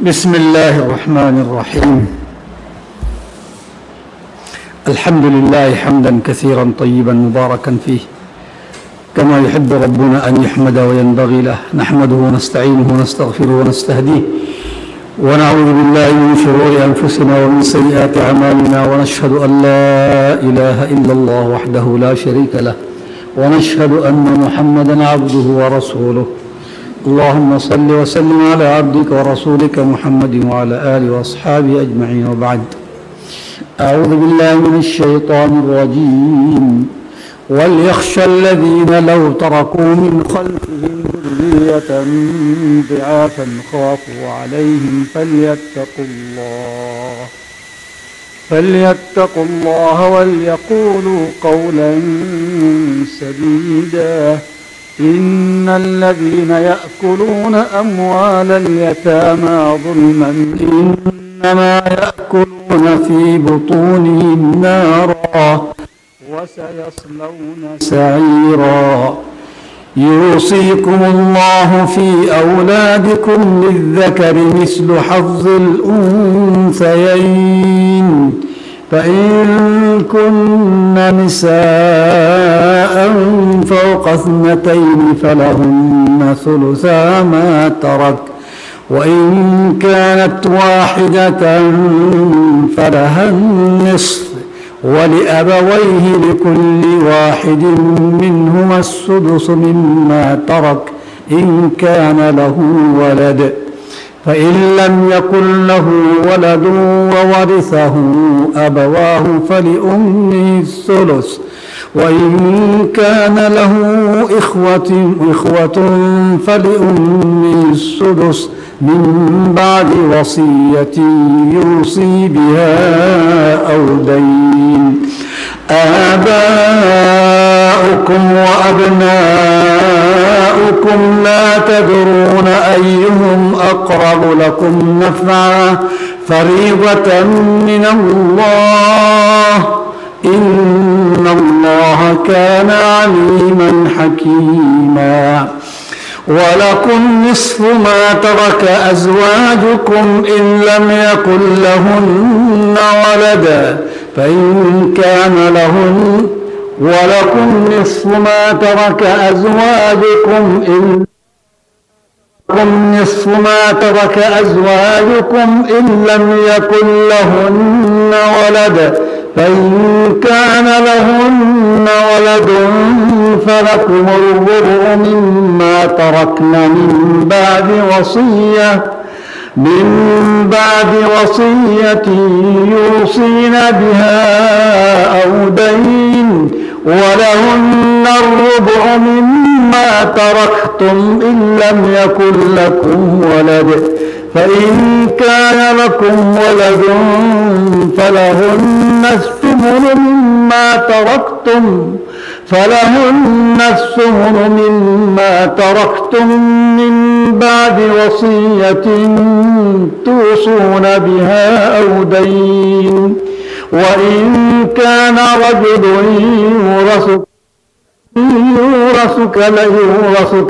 بسم الله الرحمن الرحيم. الحمد لله حمدا كثيرا طيبا مباركا فيه كما يحب ربنا أن يحمد وينبغي له. نحمده ونستعينه ونستغفره ونستهديه ونعوذ بالله من شرور أنفسنا ومن سيئات أعمالنا، ونشهد أن لا إله إلا الله وحده لا شريك له، ونشهد أن محمدا عبده ورسوله. اللهم صل وسلم على عبدك ورسولك محمد وعلى آله وأصحابه أجمعين، وبعد. أعوذ بالله من الشيطان الرجيم. وليخشى الذين لو تركوا من خلفهم ذرية ضعافا خافوا عليهم فليتقوا الله وليقولوا قولا سديدا. إن الذين يأكلون أموال اليتامى ظلما إنما يأكلون في بطونهم نارا وسيصلون سعيرا. يوصيكم الله في أولادكم للذكر مثل حظ الأنثيين، فإن كن نساء فوق 2 فلهن ثلثا ما ترك، وإن كانت واحدة فلها النصف، ولأبويه لكل واحد منهما السدس مما ترك إن كان له ولد، فإن لم يكن له ولد وورثه أبواه فلأمه الثلث، وإن كان له إخوة فلأمه السدس من بعد وصية يوصي بها أو دين. آباؤكم وأبناؤكم لا تدرون أيهم أقرب لكم نفعا فريضة من الله، إن الله كان عليما حكيما. ولكم نصف ما ترك أزواجكم إن لم يكن لهن ولدا، فإن كان لهن ولكم نصف ما ترك أزواجكم إن لم يكن لهن ولدا، فإن كان لهن ولد فلكم الربع مما تركن من بعد وصية يوصين بها أو دين، ولهن الربع مما تركتم إن لم يكن لكم ولد، فإن كان لكم ولد فلهن الثمن مما تركتم من بعد وصية توصون بها أو دين. وإن كان رجل يورث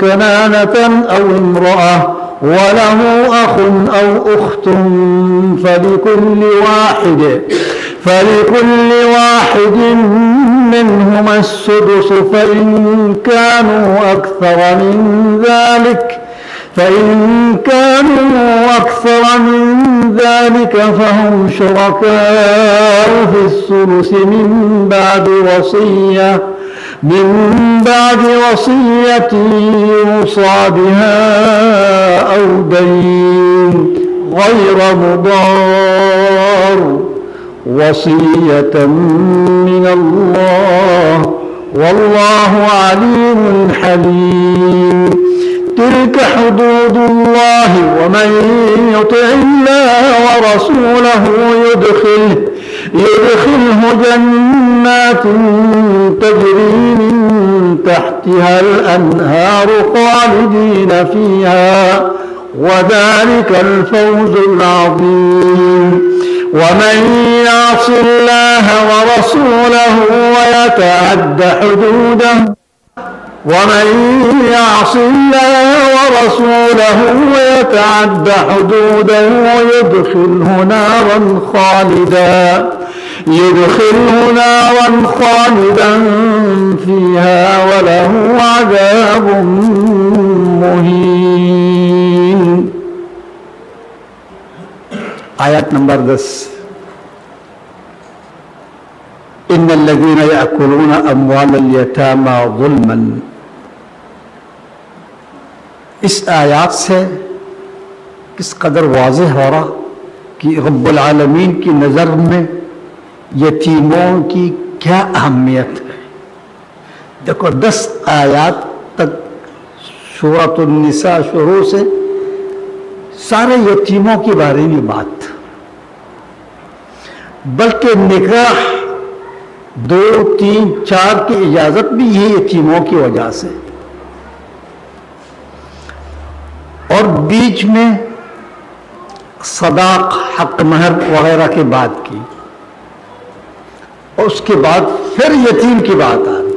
كلالة أو امرأة وله أخ أو أخت فلكل واحد منهما السدس، فإن كانوا أكثر من ذلك فهم شركاء في الثلث من بعد وصية يوصى بها أو دين غير مضار، وصية من الله، والله عليم حليم. تلك حدود الله، ومن يطع الله ورسوله يدخله جنات تجري من تحتها الأنهار خالدين فيها، وذلك الفوز العظيم. ومن يعص الله ورسوله ويتعد حدوده ومن يعص الله ورسوله ويتعد حدوده يدخله نارا خالدا فيها وله عذاب مهين. آیت نمبر 10. ان الذين يأكلون اموال اليتامى ظلما. اس آیات سے کس قدر واضح ہو رہا کہ رب العالمین کی نظر میں یتیموں کی کیا اہمیت ہے. دیکھو 10 آیات تک سورۃ النساء شروع سے سارے یتیموں کے بارے میں بات، بلکہ نکاح 2 3 4 کی اجازت بھی یہ یتیموں کی وجہ سے، اور بیچ میں صداق حق مہر وغیرہ کی بات کی، اور اس کے بعد پھر یتیم کی بات آ رہی.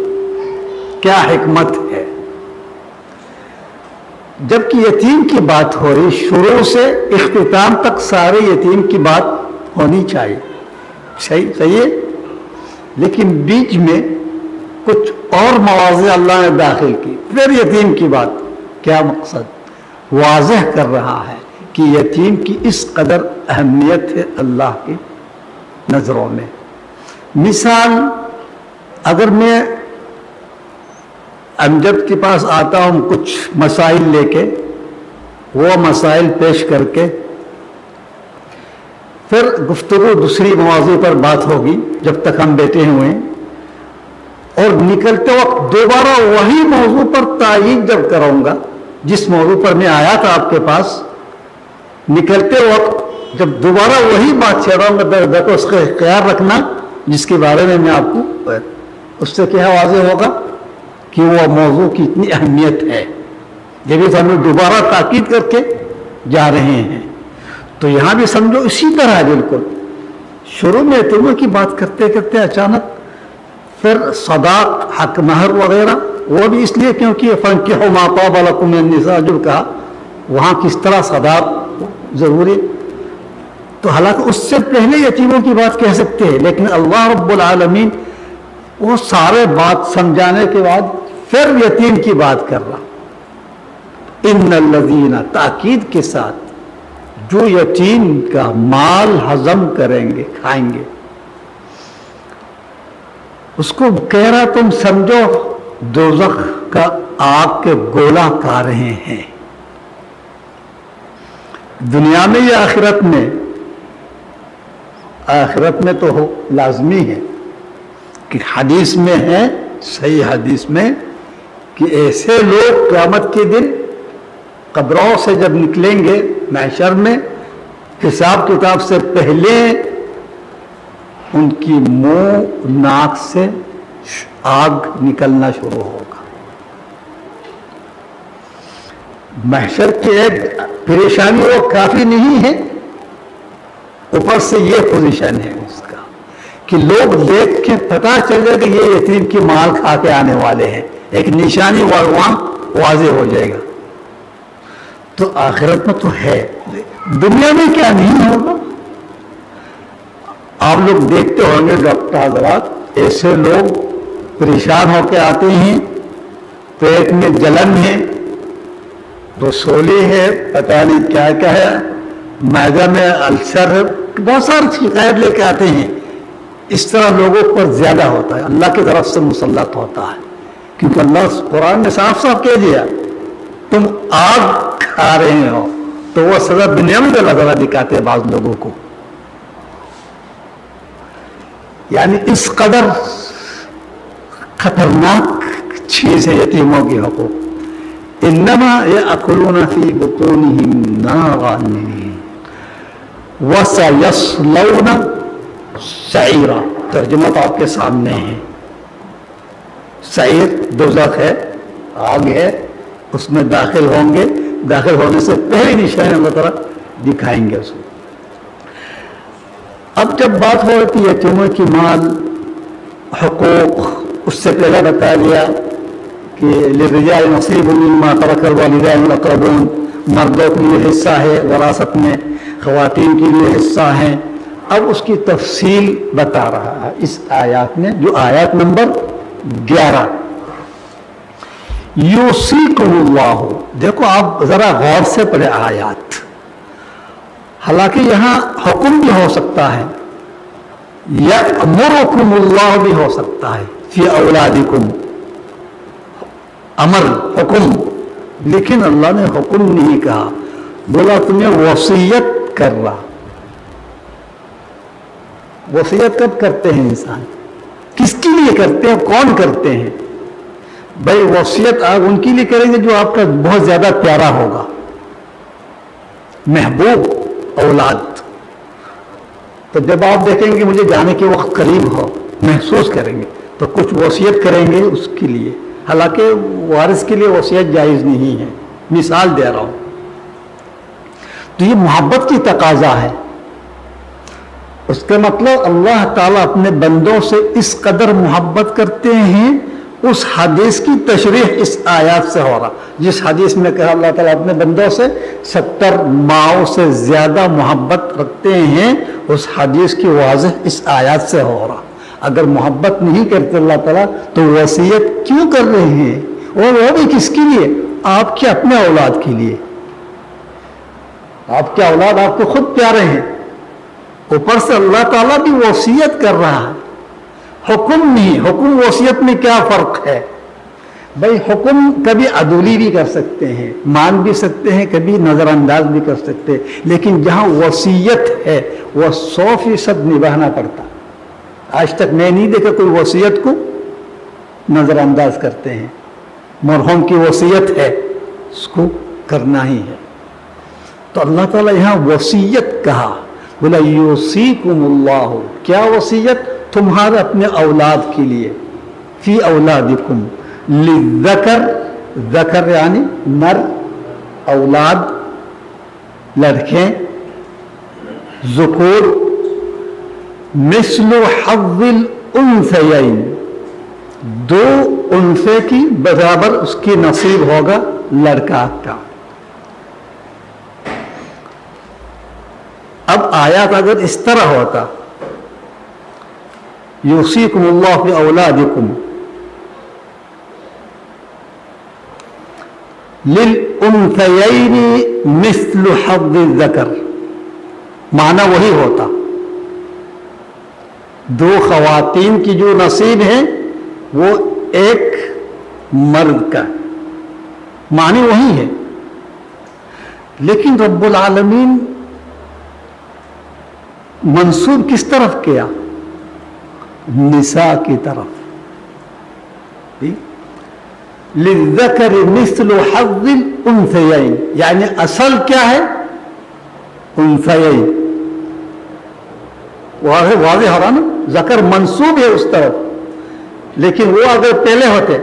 کیا حکمت ہے؟ جبکہ یتیم کی بات ہو رہی شروع سے اختتام تک سارے یتیم کی بات ہونی چاہیے، صحیح ہے، لیکن بیچ میں کچھ اور مواضع اللہ نے داخل کی، پھر یتیم کی بات. کیا مقصد؟ واضح کر رہا ہے کہ یتیم کی اس قدر اہمیت ہے اللہ کی نظروں میں. مثال، اگر میں امجد کے پاس آتا ہوں کچھ مسائل لے کے، وہ مسائل پیش کر کے پھر گفتگو دوسری مواضوع پر بات ہوگی جب تک ہم بیٹھے ہوئے ہیں، اور نکلتے وقت دوبارہ وہی موضوع پر تائید جب کروں گا جس موضوع پر میں آیا تھا آپ کے پاس، نکلتے وقت جب دوبارہ وہی بات چھیڑوں گا، دیکھو اس کا خیال رکھنا جس کے بارے میں آپ کو، اس سے کیا واضح ہوگا کہ وہ موضوع کی اتنی اہمیت ہے، یہ بھی ہم لوگ دوبارہ تاکید کر کے جا رہے ہیں. تو یہاں بھی سمجھو اسی طرح ہے بالکل. شروع میں یتیموں کی بات کرتے کرتے اچانک پھر صداق حق مہر وغیرہ، وہ بھی اس لیے کیونکہ فَانكِحُوا مَا طَابَ لَكُم مِّن النِّسَاءِ جو کہا، وہاں کس طرح صداق ضروری. تو حالانکہ اس سے پہلے یتیموں کی بات کہہ سکتے ہیں، لیکن اللہ رب العالمین وہ سارے بات سمجھانے کے بعد پھر یتیم کی بات کر رہا. ان الذین، تاکید کے ساتھ، جو یتیم کا مال ہضم کریں گے، کھائیں گے، اس کو کہہ رہا تم سمجھو دوزخ کا آگ کے گولا کھا رہے ہیں. دنیا میں یا آخرت میں؟ آخرت میں تو لازمی ہے کہ حدیث میں ہے، صحیح حدیث میں، کہ ایسے لوگ قیامت کے دن قبروں سے جب نکلیں گے محشر میں، حساب کتاب سے پہلے ان کی منہ ناک سے آگ نکلنا شروع ہوگا. محشر کی ایک پریشانی وہ کافی نہیں ہے، اوپر سے یہ پوزیشن ہے اس کا کہ لوگ دیکھ کے پتا چل جائے کہ یہ یتیم کی مال کھا کے آنے والے ہیں، ایک نشانی وہاں واضح ہو جائے گا. تو آخرت میں تو ہے، دنیا میں کیا نہیں ہوگا. آپ لوگ دیکھتے ہوں گے ڈاکٹر حضرات، ایسے لوگ پریشان ہو کے آتے ہیں، پیٹ میں جلن ہے، رسولی ہے، پتہ نہیں کیا کیا ہے، معدہ میں السر ہے، بہت ساری شکایت لے کے آتے ہیں. اس طرح لوگوں پر زیادہ ہوتا ہے، اللہ کی طرف سے مسلط ہوتا ہے، کیونکہ اللہ قرآن نے صاف صاف کہہ دیا تم آگ کھا رہے ہو. تو وہ سزا دنیا میں اللہ تعالیٰ دکھاتے ہیں بعض لوگوں کو. یعنی اس قدر خطرناک چیز ہے یتیموں کی حقوق. انما یأکلون فی بطونہم نارا وسیصلون سعیرا. ترجمہ تو آپ کے سامنے ہے. سعیر دوزخ ہے، آگ ہے، اس میں داخل ہوں گے. داخل ہونے سے پہلی نشانی اللہ تعالیٰ دکھائیں گے اس کو. اب جب بات ہو رہی یتیموں کی مال حقوق، اس سے پہلے بتا دیا کہ للرجال نصیب مما ترک الوالدین والاقربون، مردوں کے لیے حصہ ہے وراثت میں، خواتین کے لیے حصہ ہے. اب اس کی تفصیل بتا رہا ہے اس آیات میں، جو آیات نمبر 11. یوصیکم اللہ، دیکھو آپ ذرا غور سے پڑھے آیات. حالانکہ یہاں حکم بھی ہو سکتا ہے، یأمرکم اللہ بھی ہو سکتا ہے، فی اولادکم، امر حکم، لیکن اللہ نے حکم نہیں کہا، بولا تمہیں وصیت کر رہا. وصیت کب کرتے ہیں انسان؟ کس کے لیے کرتے ہیں؟ کون کرتے ہیں؟ بھائی وصیت آپ ان کے لیے کریں گے جو آپ کا بہت زیادہ پیارا ہوگا، محبوب اولاد. تو جب آپ دیکھیں گے مجھے جانے کے وقت قریب ہو، محسوس کریں گے تو کچھ وصیت کریں گے اس کے لیے. حالانکہ وارث کے لیے وصیت جائز نہیں ہے، مثال دے رہا ہوں. تو یہ محبت کی تقاضا ہے. اس کا مطلب اللہ تعالیٰ اپنے بندوں سے اس قدر محبت کرتے ہیں. اس حدیث کی تشریح اس آیات سے ہو رہا، جس حدیث میں کہا اللہ تعالیٰ اپنے بندوں سے 70 ماؤں سے زیادہ محبت رکھتے ہیں، اس حدیث کی واضح اس آیات سے ہو رہا. اگر محبت نہیں کرتے اللہ تعالیٰ تو وصیت کیوں کر رہے ہیں؟ اور وہ بھی کس کے لیے؟ آپ کے اپنے اولاد کے لیے. آپ کے اولاد آپ کو خود پیارے ہیں، اوپر سے اللہ تعالیٰ بھی وصیت کر رہا ہے. حکم نہیں، حکم وصیت میں کیا فرق ہے؟ بھائی حکم کبھی عدولی بھی کر سکتے ہیں، مان بھی سکتے ہیں، کبھی نظر انداز بھی کر سکتے ہیں، لیکن جہاں وصیت ہے وہ 100% نبھانا پڑتا. آج تک میں نہیں دیکھا کوئی وصیت کو نظر انداز کرتے ہیں. مرحوم کی وصیت ہے، اس کو کرنا ہی ہے. تو اللہ تعالیٰ یہاں وصیت کہا، بولا یوصیکم اللہ. کیا وصیت؟ تمہارے اپنے اولاد کے لیے. فی اولادکم، للذکر، ذکر یعنی نر، اولاد لڑکے، ذکور، مثل حظ الانثیین، 2 انثى کی برابر اس کی نصیب ہوگا لڑکا کا. اب آیات اگر اس طرح ہوتا، یوصیکم اللہ فی اولادکم للانثیین مثل حظ الذکر، معنی وہی ہوتا. 2 خواتین کی جو نصیب ہے وہ 1 مرد کا، معنی وہی ہے. لیکن رب العالمین منسوب کس طرف کیا؟ نساء کی طرف. للذکر مثل حظ الانثیین، یعنی اصل کیا ہے؟ انثیین. واضح ہو رہا نا، ذکر منسوب ہے اس طرف، لیکن وہ اگر پہلے ہوتے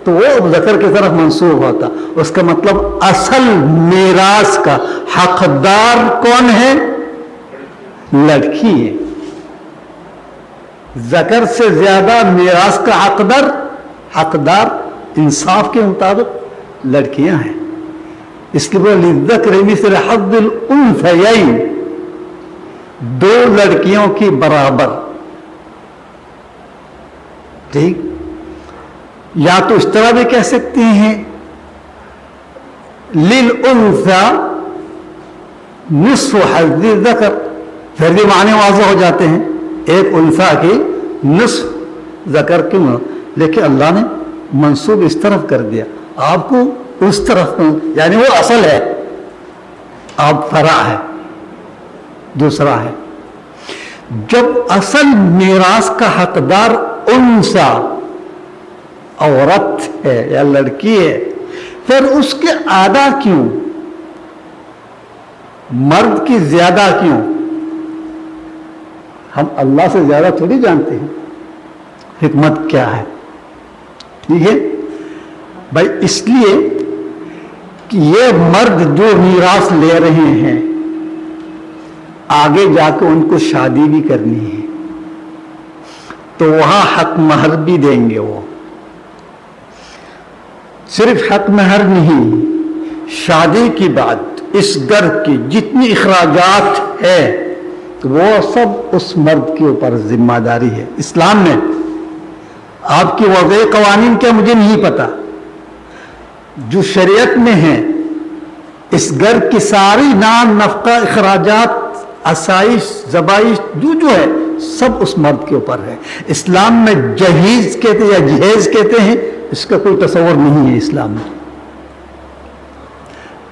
تو وہ ذکر کی طرف منسوب ہوتا. اس کا مطلب اصل میراث کا حقدار کون ہے؟ لڑکی ہے. ذکر سے زیادہ میراث کا حقدار انصاف کے مطابق لڑکیاں ہیں. اس کے بعد للذکر مثل حظ الانثیین، 2 لڑکیوں کی برابر. ٹھیک، یا تو اس طرح بھی کہہ سکتے ہیں للانثى نصف حظ الذکر، پھر بھی معنی واضح ہو جاتے ہیں. ایک انثى کی نصف ذکر کی، لیکن اللہ نے منسوب اس طرف کر دیا، آپ کو اس طرف، یعنی وہ اصل ہے، آپ فرع ہے، دوسرا ہے. جب اصل میراث کا حقدار انثى عورت ہے یا لڑکی ہے، پھر اس کے آدھا کیوں؟ مرد کی زیادہ کیوں؟ ہم اللہ سے زیادہ تھوڑی جانتے ہیں حکمت کیا ہے. ٹھیک ہے بھائی، اس لیے کہ یہ مرد جو میراث لے رہے ہیں آگے جا کے ان کو شادی بھی کرنی ہے، تو وہاں حق مہر بھی دیں گے. وہ صرف حق مہر نہیں، شادی کی بعد اس گھر کی جتنی اخراجات ہے وہ سب اس مرد کے اوپر ذمہ داری ہے۔ اسلام میں آپ کی وضع قوانین کیا مجھے نہیں پتا، جو شریعت میں ہے اس گھر کی ساری نان نفقہ اخراجات آسائش زبائش جو ہے سب اس مرد کے اوپر ہے۔ اسلام میں جہیز کہتے ہیں یا جہیز کہتے ہیں، اس کا کوئی تصور نہیں ہے اسلام میں۔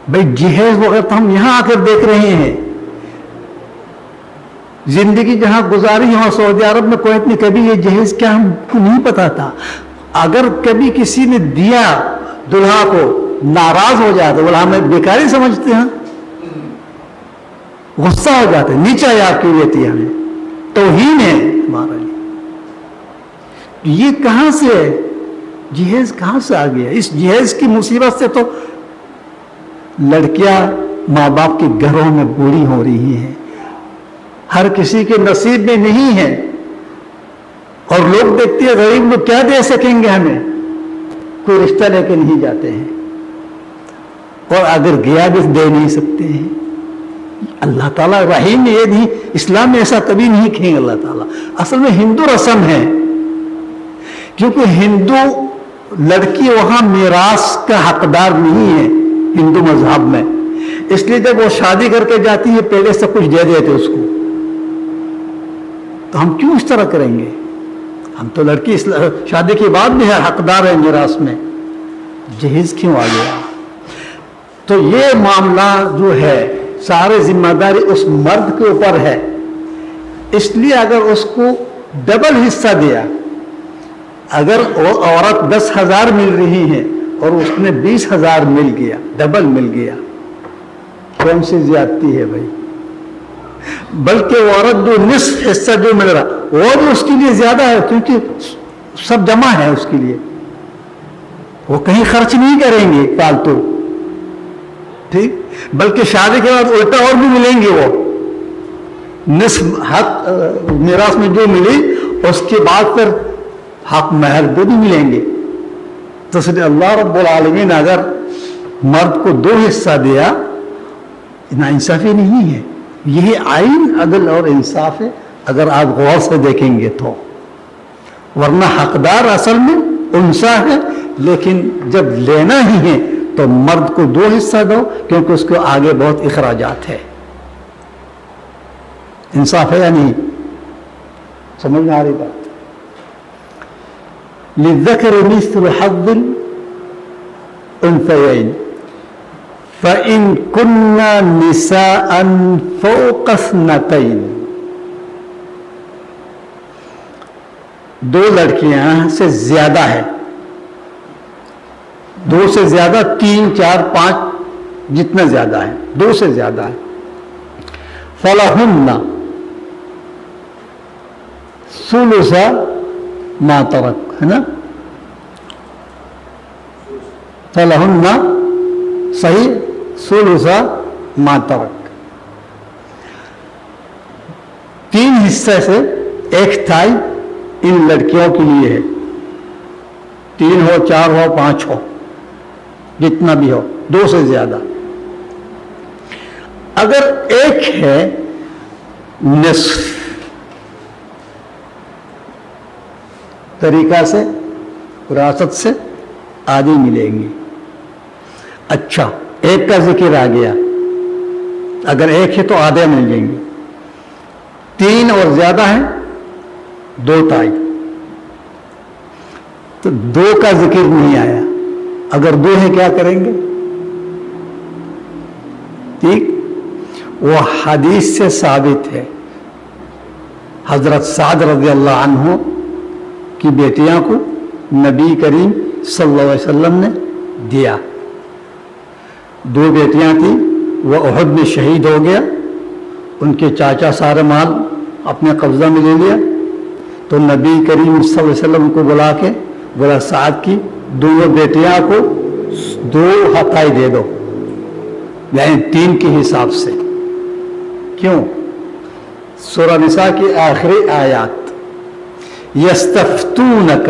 بھائی جہیز وغیرہ تو ہم یہاں آ کر دیکھ رہے ہیں، زندگی جہاں گزاری وہاں سعودی عرب میں کویت میں کبھی یہ جہیز کیا ہم کو نہیں پتا تھا۔ اگر کبھی کسی نے دیا دلہا کو ناراض ہو جاتا، بولا ہمیں بیکاری سمجھتے ہیں، غصہ ہو جاتا ہے، نیچا یاد کیوں لیتی ہے، ہمیں توہین ہے ہمارا یہ کہاں سے ہے؟ جہیز کہاں سے آ گیا؟ اس جہیز کی مصیبت سے تو لڑکیاں ماں باپ کے گھروں میں بوڑھی ہو رہی ہیں، ہر کسی کے نصیب میں نہیں ہے، اور لوگ دیکھتے ہیں غریب لوگ کیا دے سکیں گے ہمیں، کوئی رشتہ لے کے نہیں جاتے ہیں، اور اگر گیا بھی دے نہیں سکتے ہیں۔ اللہ تعالیٰ رحیم یہ نہیں، اسلام میں ایسا کبھی نہیں کہیں گے اللہ تعالیٰ۔ اصل میں ہندو رسم ہے، کیونکہ ہندو لڑکی وہاں میراث کا حقدار نہیں ہے ہندو مذہب میں، اس لیے جب وہ شادی کر کے جاتی ہے پہلے سے کچھ دے دیتے اس کو، تو ہم کیوں اس طرح کریں گے؟ ہم تو لڑکی شادی کے بعد بھی ہے حقدار ہے میراث میں، جہیز کیوں آ گیا؟ تو یہ معاملہ جو ہے سارے ذمہ داری اس مرد کے اوپر ہے، اس لیے اگر اس کو ڈبل حصہ دیا، اگر عورت 10,000 مل رہی ہے اور اس نے 20,000 مل گیا، ڈبل مل گیا، کون سی زیادتی ہے بھائی؟ بلکہ وہ عورت جو نصف حصہ جو مل رہا وہ بھی اس کے لیے زیادہ ہے، کیونکہ سب جمع ہے اس کے لیے، وہ کہیں خرچ نہیں کریں گے فالتو، ٹھیک؟ بلکہ شادی کے بعد الٹا اور بھی ملیں گے، وہ نصف حق میراث میں جو ملی اس کے بعد پھر حق مہر بھی ملیں گے۔ تو اس لیے اللہ رب العالمین اگر مرد کو 2 حصہ دیا، ناانصافی نہیں ہے، یہی آئین عدل اور انصاف ہے اگر آپ غور سے دیکھیں گے تو، ورنہ حقدار اصل میں انسا ہے، لیکن جب لینا ہی ہے تو مرد کو 2 حصہ دو، کیونکہ اس کو آگے بہت اخراجات ہے۔ انصاف ہے یا نہیں؟ سمجھ میں آ رہی بات؟ للذکر مثل حظ الانثیین فإن كن نساء فوق 2، 2 لڑکیاں سے زیادہ ہے، 2 سے زیادہ 3 4 5 جتنا زیادہ ہے، 2 سے زیادہ ہے، فلہن ثلث ما ترک، ہے نا؟ فلہن صحیح ثلث ما ترک، 3 حصے سے 1/3 ان لڑکیوں کے لیے ہے، 3 ہو 4 ہو 5 ہو جتنا بھی ہو، 2 سے زیادہ۔ اگر ایک ہے نصف طریقہ سے وراثت سے آدھی ملیں گی۔ اچھا ایک کا ذکر آ گیا، اگر ایک ہے تو آدھے مل جائیں گے، 3 اور زیادہ ہیں 2/3، تو 2 کا ذکر نہیں آیا، اگر 2 ہے کیا کریں گے؟ ٹھیک، وہ حدیث سے ثابت ہے، حضرت سعد رضی اللہ عنہ کی بیٹیاں کو نبی کریم صلی اللہ علیہ وسلم نے دیا، 2 بیٹیاں تھیں، وہ احد میں شہید ہو گیا، ان کے چاچا سارے مال اپنے قبضہ میں لے لیا، تو نبی کریم صلی اللہ علیہ وسلم کو بلا کے بولا سعد کی دونوں بیٹیاں کو 2 حقائق دے دو، یعنی 3 کے حساب سے۔ کیوں؟ سورہ نساء کی آخری آیات، یستفتونک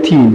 3।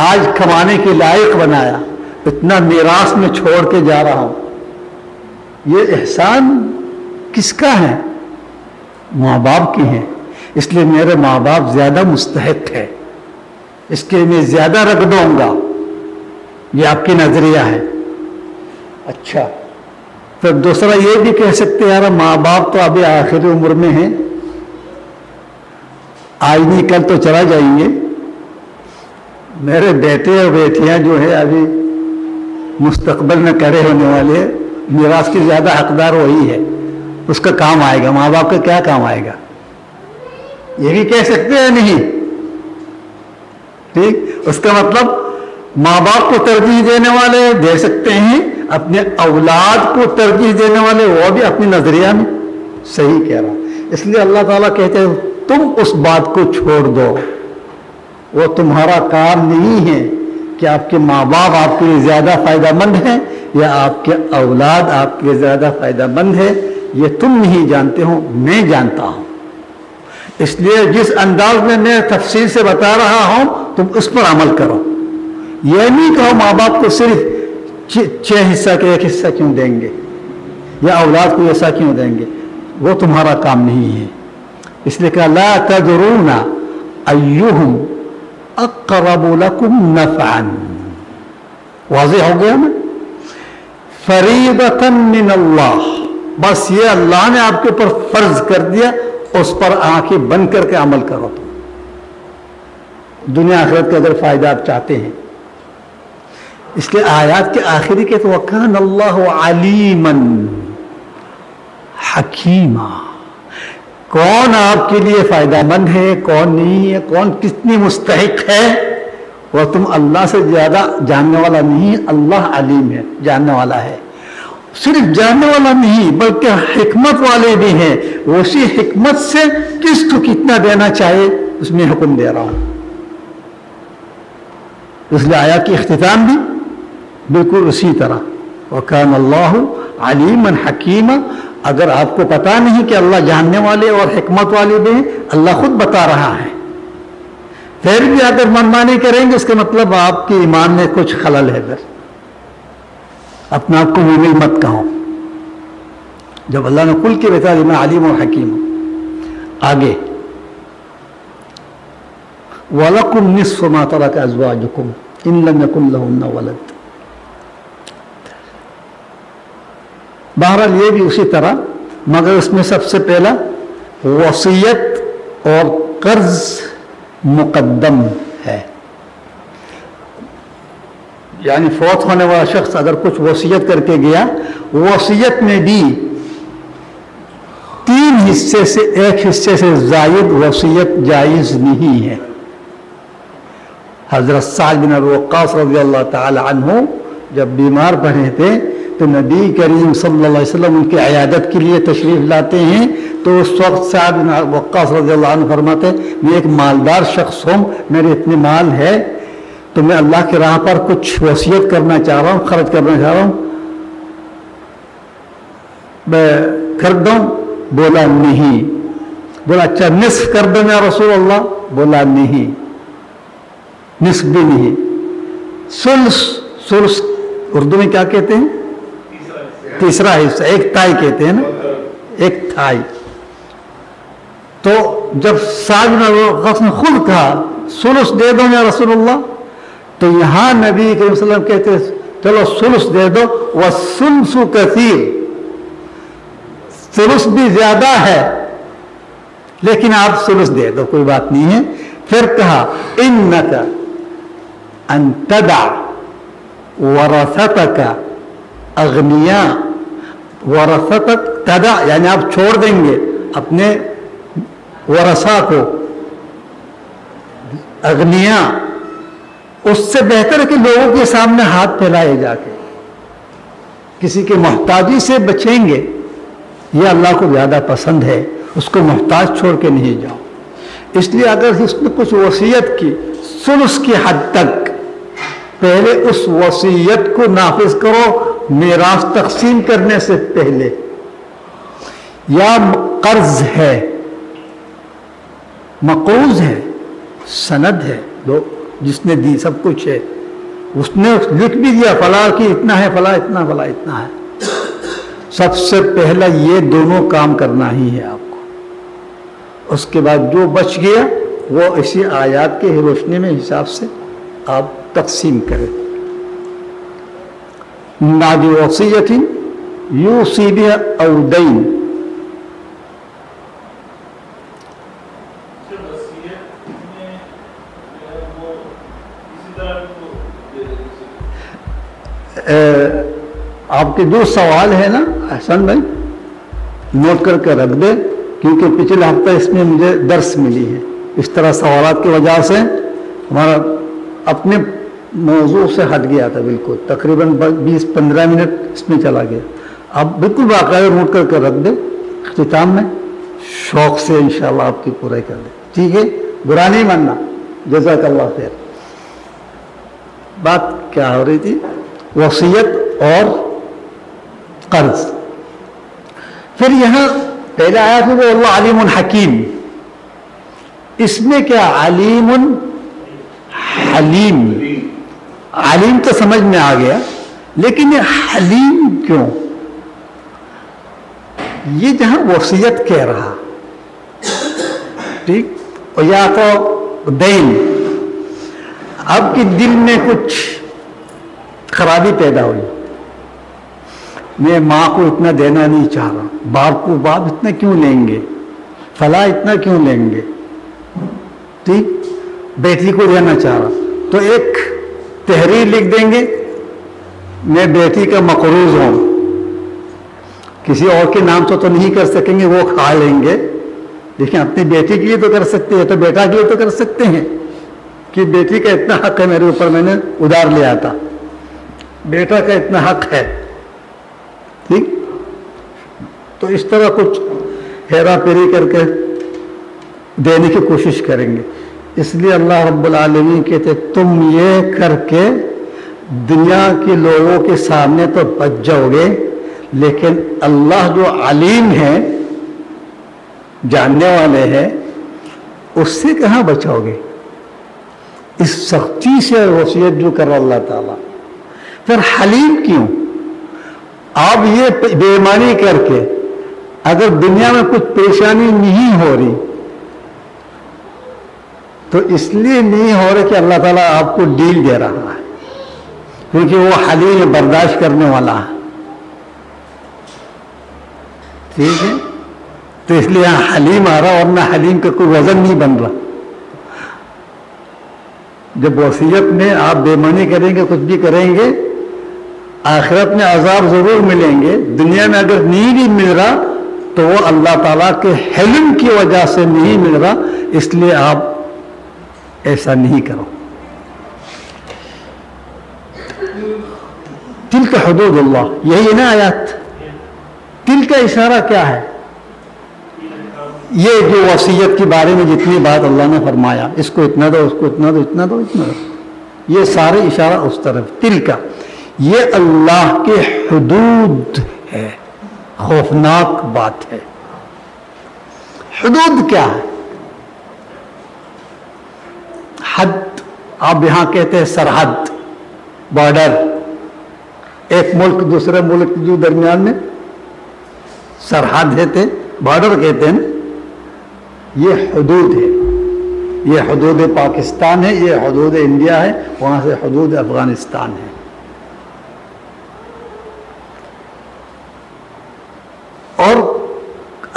آج کمانے کے لائق بنایا، اتنا میراث میں چھوڑ کے جا رہا ہوں، یہ احسان کس کا ہے؟ ماں باپ کی ہیں، اس لیے میرے ماں باپ زیادہ مستحق ہے، اس کے میں زیادہ رکھ دوں گا، یہ آپ کی نظریہ ہے۔ اچھا، پھر دوسرا یہ بھی کہہ سکتے یار ماں باپ تو ابھی آخری عمر میں ہیں، آج نہیں کل تو چلا جائیں گے، میرے بیٹے اور بیٹیاں جو ہے ابھی مستقبل میں کڑے ہونے والے ہیں، میراث کی زیادہ حقدار وہی ہے، اس کا کام آئے گا، ماں باپ کا کیا کام آئے گا؟ یہ بھی کہہ سکتے ہیں نہیں؟ ٹھیک، اس کا مطلب ماں باپ کو ترجیح دینے والے دے سکتے ہیں، اپنے اولاد کو ترجیح دینے والے وہ بھی اپنی نظریہ میں صحیح کہہ رہا۔ اس لیے اللہ تعالیٰ کہتے ہیں تم اس بات کو چھوڑ دو، وہ تمہارا کام نہیں ہے کہ آپ کے ماں باپ آپ کے لیے زیادہ فائدہ مند ہیں یا آپ کے اولاد آپ کے زیادہ فائدہ مند ہے، یہ تم نہیں جانتے ہو، میں جانتا ہوں۔ اس لیے جس انداز میں میں تفصیل سے بتا رہا ہوں تم اس پر عمل کرو، یہ نہیں کہو ماں باپ کو صرف 6 حصہ کے 1 حصہ کیوں دیں گے یا اولاد کو ایسا کیوں دیں گے، وہ تمہارا کام نہیں ہے۔ اس لیے کہ لا تدرون ایہم اقرب لکم نفعا، واضح ہو گیا نا؟ فریضۃ من اللہ، بس یہ اللہ نے آپ کے اوپر فرض کر دیا، اس پر آنکھیں بند کر کے عمل کرو۔ دنیا آخرت کا اگر فائدہ آپ چاہتے ہیں، اس لیے آیات کے آخری کے تو وَكَانَ اللَّهُ عَلِيمًا حَكِيمًا، کون آپ کے لیے فائدہ مند ہے، کون نہیں ہے، کون کتنی مستحق ہے، وہ تم اللہ سے زیادہ جاننے والا نہیں، اللہ علیم ہے، جاننے والا ہے۔ صرف جاننے والا نہیں بلکہ حکمت والے بھی ہیں، اسی حکمت سے کس کو کتنا دینا چاہے اس میں حکم دے رہا ہوں۔ اس لیے آیات کی اختتام بھی بالکل اسی طرح وَكَانَ اللَّهُ عَلِيمًا حَكِيمًا۔ اگر آپ کو پتا نہیں کہ اللہ جاننے والے اور حکمت والے بھی ہیں، اللہ خود بتا رہا ہے، پھر بھی اگر منمانی کریں گے اس کا مطلب آپ کے ایمان میں کچھ خلل ہے۔ پھر اپنا آپ کو مومن مت کہو، جب اللہ نے کل کے بتا دی میں علیم و حکیم ہوں۔ آگے وَلَكُمْ نِصْفُ مَا تَرَكَ أَزْوَاجُكُمْ إِن لَمْ يَكُنْ لَهُنَّ وَلَدٌ۔ بہرحال یہ بھی اسی طرح، مگر اس میں سب سے پہلا وصیت اور قرض مقدم ہے، یعنی فوت ہونے والا شخص اگر کچھ وصیت کر کے گیا، وصیت میں بھی 3 حصے سے 1 حصے سے زائد وصیت جائز نہیں ہے۔ حضرت سعد بن ابی وقاص رضی اللہ تعالی عنہ جب بیمار پڑے تھے تو نبی کریم صلی اللہ علیہ وسلم ان کی عیادت کے لیے تشریف لاتے ہیں، تو اس وقت سعد بن ابی وقاص رضی اللہ عنہ فرماتے میں ایک مالدار شخص ہوں، میرے اتنے مال ہے تو میں اللہ کی راہ پر کچھ وصیت کرنا چاہ رہا ہوں، خرچ کرنا چاہ رہا ہوں، میں کر دوں؟ بولا نہیں۔ بولا اچھا نصف کر دوں یا رسول اللہ؟ بولا نہیں، نصف بھی نہیں، ثلث۔ ثلث اردو میں کیا کہتے ہیں؟ تیسرا حصہ، 1 تہائی کہتے ہیں نا، 1 تہائی۔ تو جب سعد بن ابی وقاص نے خود کہا ثلث دے دو یا رسول اللہ، تو یہاں نبی کریم صلی اللہ علیہ وسلم کہتے ہیں چلو ثلث دے دو، والثلث کثیر، ثلث بھی زیادہ ہے لیکن آپ ثلث دے دو، کوئی بات نہیں ہے۔ پھر کہا انک ان تدع ورثتک اغنیاء، ورثتک تدع یعنی آپ چھوڑ دیں گے اپنے ورثاء کو اغنیاء، اس سے بہتر ہے کہ لوگوں کے سامنے ہاتھ پھیلائے جا کے کسی کے محتاجی سے بچیں گے، یہ اللہ کو زیادہ پسند ہے، اس کو محتاج چھوڑ کے نہیں جاؤ۔ اس لیے اگر اس نے کچھ وصیت کی ثلث کی حد تک، پہلے اس وصیت کو نافذ کرو میراث تقسیم کرنے سے پہلے۔ یا قرض ہے، مقروض ہے، سند ہے، جس نے دی سب کچھ ہے، اس نے لکھ بھی دیا فلاں کی اتنا ہے، فلاں اتنا، فلاں اتنا ہے. سب سے پہلا یہ دونوں کام کرنا ہی ہے آپ کو. اس کے بعد جو بچ گیا وہ اسی آیات کے روشنی میں حساب سے آپ تقسیم کریں. بعد وصیۃ یوصی بہا او دین. آپ کے جو سوال ہے نا احسن بھائی نوٹ کر کے رکھ دے، کیونکہ پچھلے ہفتہ اس میں مجھے درس ملی ہے. اس طرح سوالات کی وجہ سے ہمارا اپنے موضوع سے ہٹ گیا تھا بالکل، تقریباً 20-15 منٹ اس میں چلا گیا. آپ بالکل باقاعدہ نوٹ کر کے رکھ دیں، اختتام میں شوق سے انشاءاللہ آپ کی پورا کر دیں. ٹھیک ہے، برا نہیں ماننا. جزاک اللہ خیر. بات کیا ہو رہی تھی؟ وصیت اور قرض. پھر یہاں پہلے آیا تھا وہ اللہ علیم حکیم. اس میں کیا علیم حلیم. علیم تو سمجھ میں آ گیا، لیکن یہ حلیم کیوں؟ یہ جہاں وصیت کہہ رہا ٹھیک، اور یا تو دین. آپ کے دل میں کچھ خرابی پیدا ہوئی، میں ماں کو اتنا دینا نہیں چاہ رہا، باپ کو باپ اتنا کیوں لیں گے، فلاں اتنا کیوں لیں گے، ٹھیک، بیٹی کو دینا چاہ رہا، تو ایک تحریر لکھ دیں گے میں بیٹی کا مقروض ہوں. کسی اور کے نام سے تو نہیں کر سکیں گے، وہ کھا لیں گے، لیکن اپنی بیٹی کے لیے تو کر سکتے ہیں، تو بیٹا کے لیے تو کر سکتے ہیں کہ بیٹی کا اتنا حق ہے میرے اوپر، میں نے ادھار لیا تھا، بیٹا کا اتنا حق ہے. ٹھیک، تو اس طرح کچھ ہیرا پھیری کر کے دینے کی کوشش کریں گے. اس لیے اللہ رب العالمین کہتے تم یہ کر کے دنیا کے لوگوں کے سامنے تو بچ جاؤ گے، لیکن اللہ جو علیم ہے، جاننے والے ہیں، اس سے کہاں بچاؤ گے؟ اس سختی سے وصیت جو کر اللہ تعالیٰ. پھر حلیم کیوں؟ آپ یہ بے ایمانی کر کے اگر دنیا میں کچھ پریشانی نہیں ہو رہی تو اس لیے نہیں ہو رہا کہ اللہ تعالیٰ آپ کو ڈیل دے رہا ہے، کیونکہ وہ حلیم برداشت کرنے والا ہے. ٹھیک ہے، تو اس لیے یہاں حلیم آ رہا، ورنہ حلیم کا کوئی وزن نہیں بن رہا. جب وصیت میں آپ بے ایمانی کریں گے، کچھ بھی کریں گے، آخرت میں عذاب ضرور ملیں گے. دنیا میں اگر نہیں مل رہا تو وہ اللہ تعالیٰ کے حلم کی وجہ سے نہیں مل رہا، اس لیے آپ ایسا نہیں کرو. تلک حدود اللہ، یہی ہے نا آیات. تل کا اشارہ کیا ہے؟ یہ جو وصیت کے بارے میں جتنی بات اللہ نے فرمایا، اس کو اتنا دو، اس کو اتنا دو، اتنا دو، اتنا دو، یہ سارے اشارہ اس طرف. تل کا یہ اللہ کے حدود ہے، خوفناک بات ہے. حدود کیا ہے؟ حد، آپ یہاں کہتے ہیں سرحد، بارڈر. ایک ملک دوسرے ملک جو درمیان میں سرحد ہے، بارڈر کہتے ہیں. یہ حدود ہے، یہ حدود پاکستان ہے، یہ حدود انڈیا ہے، وہاں سے حدود افغانستان ہے. اور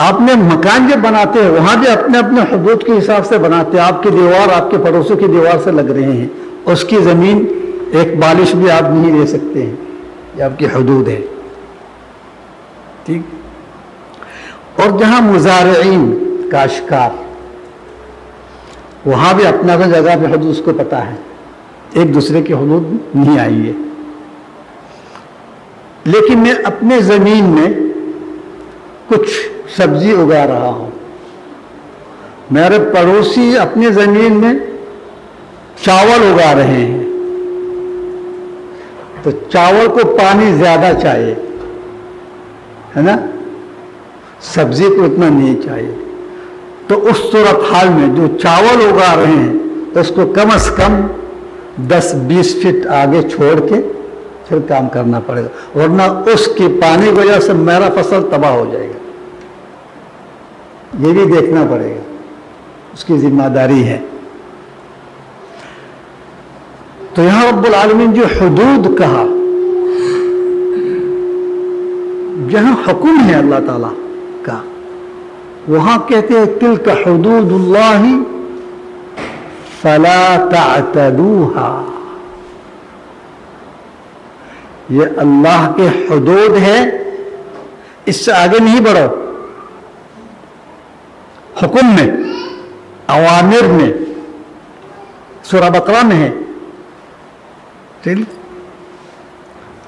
آپ نے مکان جب بناتے ہیں وہاں بھی اپنے اپنے حدود کے حساب سے بناتے ہیں. آپ کی دیوار آپ کے پڑوسوں کی دیوار سے لگ رہے ہیں، اس کی زمین ایک بالش بھی آپ نہیں لے سکتے ہیں، یہ آپ کی حدود ہے. ٹھیک. اور جہاں مزارعین کاشتکار، وہاں بھی اپنا اپنا جگہ پہ حدود اس کو پتہ ہے، ایک دوسرے کی حدود نہیں آئی ہے. لیکن میں اپنے زمین میں کچھ سبزی اگا رہا ہوں، میرے پڑوسی اپنی زمین میں چاول اگا رہے ہیں، تو چاول کو پانی زیادہ چاہیے، ہے نا، سبزی کو اتنا نہیں چاہیے. تو اس صورت حال میں جو چاول اگا رہے ہیں تو اس کو کم از کم 10-20 فٹ آگے چھوڑ کے پھر کام کرنا پڑے گا، ورنہ اس کی پانی کی وجہ سے میرا فصل تباہ ہو جائے گا۔ یہ بھی دیکھنا پڑے گا، اس کی ذمہ داری ہے۔ تو یہاں رب العالمین جو حدود کہا، جہاں حکم ہے اللہ تعالیٰ کا، وہاں کہتے ہیں تلک حدود اللہ فلا تعتدوها، یہ اللہ کے حدود ہے، اس سے آگے نہیں بڑھو۔ حکم میں، اوامر میں، سورہ بقرہ میں ہے،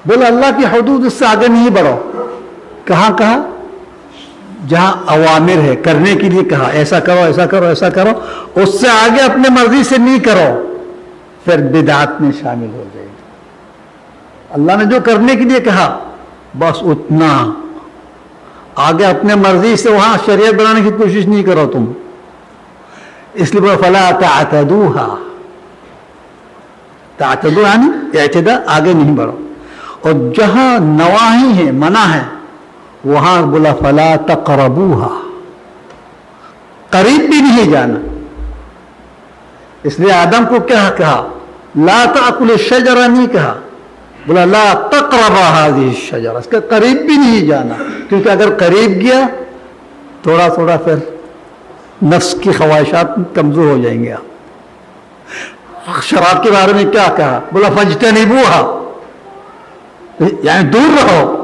بولا اللہ کی حدود، اس سے آگے نہیں بڑھو۔ کہاں کہا؟ جہاں اوامر ہے، کرنے کے لیے کہا، ایسا کرو ایسا کرو ایسا کرو، اس سے آگے اپنے مرضی سے نہیں کرو، پھر بدعات میں شامل ہو جائے گی۔ اللہ نے جو کرنے کے لیے کہا بس اتنا، آگے اپنے مرضی سے وہاں شریعت بنانے کی کوشش نہیں کرو تم، اس لیے فلا تعتدوها، تعتدو یعنی اعتداء، آگے نہیں بڑھو۔ اور جہاں نواہی ہے، منع ہے، وہاں بولا فلا تقربوها، قریب بھی نہیں جانا۔ اس لیے آدم کو کیا کہا؟ لا تأکل الشجرہ نہیں کہا، بولا لا تقرب هذه الشجرہ، اس کے قریب بھی نہیں جانا، کیونکہ اگر قریب گیا تھوڑا تھوڑا پھر نفس کی خواہشات کمزور ہو جائیں گے۔ شراب کے بارے میں کیا کہا؟ بولا فاجتنبوها، یعنی دور رہو،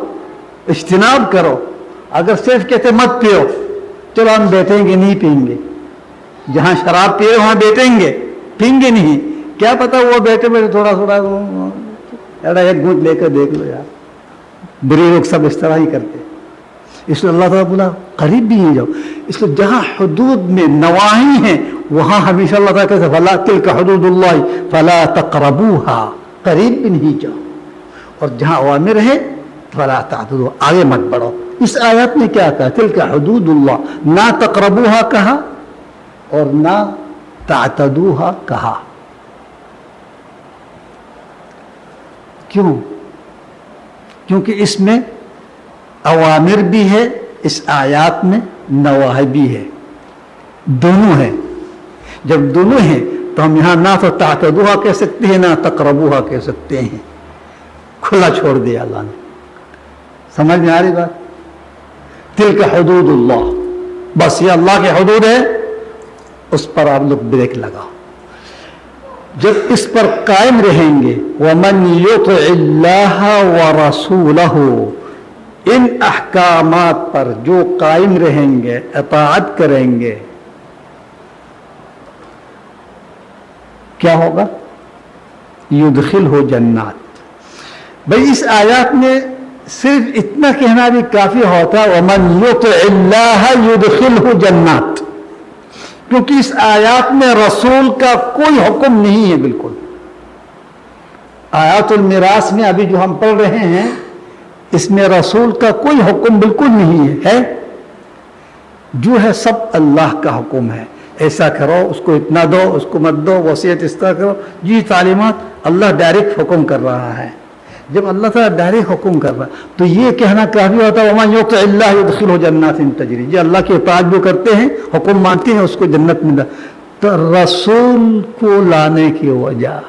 اجتناب کرو۔ اگر صرف کہتے مت پیو، چلو ہم بیٹھیں گے نہیں پئیں گے، جہاں شراب پیے وہاں بیٹھیں گے، پئیں گے نہیں، کیا پتا وہ بیٹھے بیٹھے تھوڑا تھوڑا ایک گھونٹ لے کر دیکھ لو یار، بری لوگ سب اس طرح ہی کرتے۔ اس لیے اللہ تعالیٰ بولا قریب بھی نہیں جاؤ۔ اس لیے جہاں حدود میں نواہی ہیں وہاں ہمیشہ اللہ تعالیٰ کہتے فلا تلک حدود اللہ فلا تقربوها، قریب بھی نہیں جاؤ۔ اور جہاں اوامر ہے فلا تعتدوا، آگے مت بڑھو۔ اس آیات میں کیا کہا؟ تلک حدود اللہ، نہ تقربوها کہا اور نہ تعتدوها کہا۔ کیوں؟ کیونکہ اس میں اوامر بھی ہے، اس آیات میں نواہی بھی ہے، دونوں ہیں۔ جب دونوں ہیں تو ہم یہاں نہ تو تعتدوها کہہ سکتے ہیں، نہ تقربوها کہہ سکتے ہیں، کھلا چھوڑ دیا اللہ نے۔ سمجھ میں آ رہی بات؟ تلک حدود اللہ، بس یہ اللہ کے حدود ہے، اس پر آپ لوگ بریک لگاؤ۔ جب اس پر قائم رہیں گے، وَمَنْ يُطِعِ اللَّهَ وَرَسُولَهُ، ان احکامات پر جو قائم رہیں گے، اطاعت کریں گے، کیا ہوگا؟ يُدْخِلْهُ جنات۔ بھئی اس آیات میں صرف اتنا کہنا بھی کافی ہوتا ہے وَمَنْ يُطِعِ اللَّهَ يُدْخِلْهُ جنات، کیونکہ اس آیات میں رسول کا کوئی حکم نہیں ہے بالکل۔ آیات المیراث میں ابھی جو ہم پڑھ رہے ہیں اس میں رسول کا کوئی حکم بالکل نہیں ہے، جو ہے سب اللہ کا حکم ہے۔ ایسا کرو، اس کو اتنا دو، اس کو مت دو، وصیت اس طرح کرو، یہ تعلیمات اللہ ڈائریکٹ حکم کر رہا ہے۔ جب اللہ تعالیٰ ڈائریکٹ حکم کر رہا ہے تو یہ کہنا کافی ہوتا ہے وَمَنْ يُطِعِ اللَّهَ يُدْخِلْهُ جَنَّاتٍ تَجْرِي، جو اللہ کی اطاعت جو کرتے ہیں، حکم مانتے ہیں، اس کو جنت میں تو رسول کو لانے کی وجہ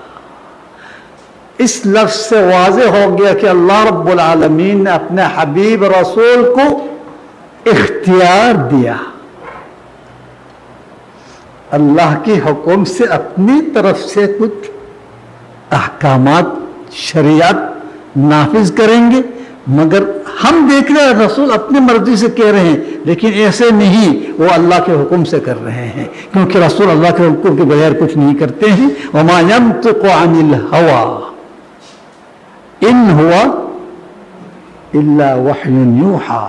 اس لفظ سے واضح ہو گیا کہ اللہ رب العالمین نے اپنے حبیب رسول کو اختیار دیا، اللہ کے حکم سے اپنی طرف سے کچھ احکامات شریعت نافذ کریں گے، مگر ہم دیکھ رہے ہیں رسول اپنی مرضی سے کہہ رہے ہیں، لیکن ایسے نہیں، وہ اللہ کے حکم سے کر رہے ہیں، کیونکہ رسول اللہ کے حکم کے بغیر کچھ نہیں کرتے ہیں۔ وَمَا يَنطِقُ عَنِ الْهَوَىٰ إِنْ هُوَ إِلَّا وَحْيٌ يُوحَىٰ۔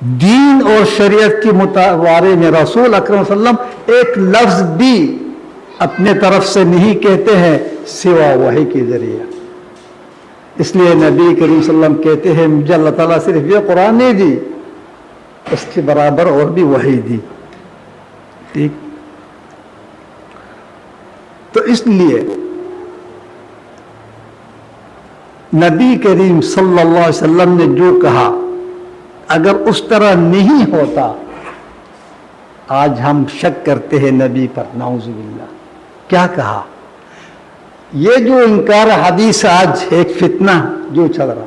دین اور شریعت کے بارے میں رسول اکرم صلی اللہ علیہ وسلم ایک لفظ بھی اپنے طرف سے نہیں کہتے ہیں سوا وحی کے ذریعے۔ اس لیے نبی کریم صلی اللہ علیہ وسلم کہتے ہیں مجھے اللہ تعالیٰ صرف یہ قرآن نہیں دی، اس کے برابر اور بھی وحی دی۔ ٹھیک، تو اس لیے نبی کریم صلی اللہ علیہ وسلم نے جو کہا اگر اس طرح نہیں ہوتا، آج ہم شک کرتے ہیں نبی پر، نعوذ باللہ. کیا کہا؟ یہ جو انکار حدیث آج ایک فتنہ جو چل رہا،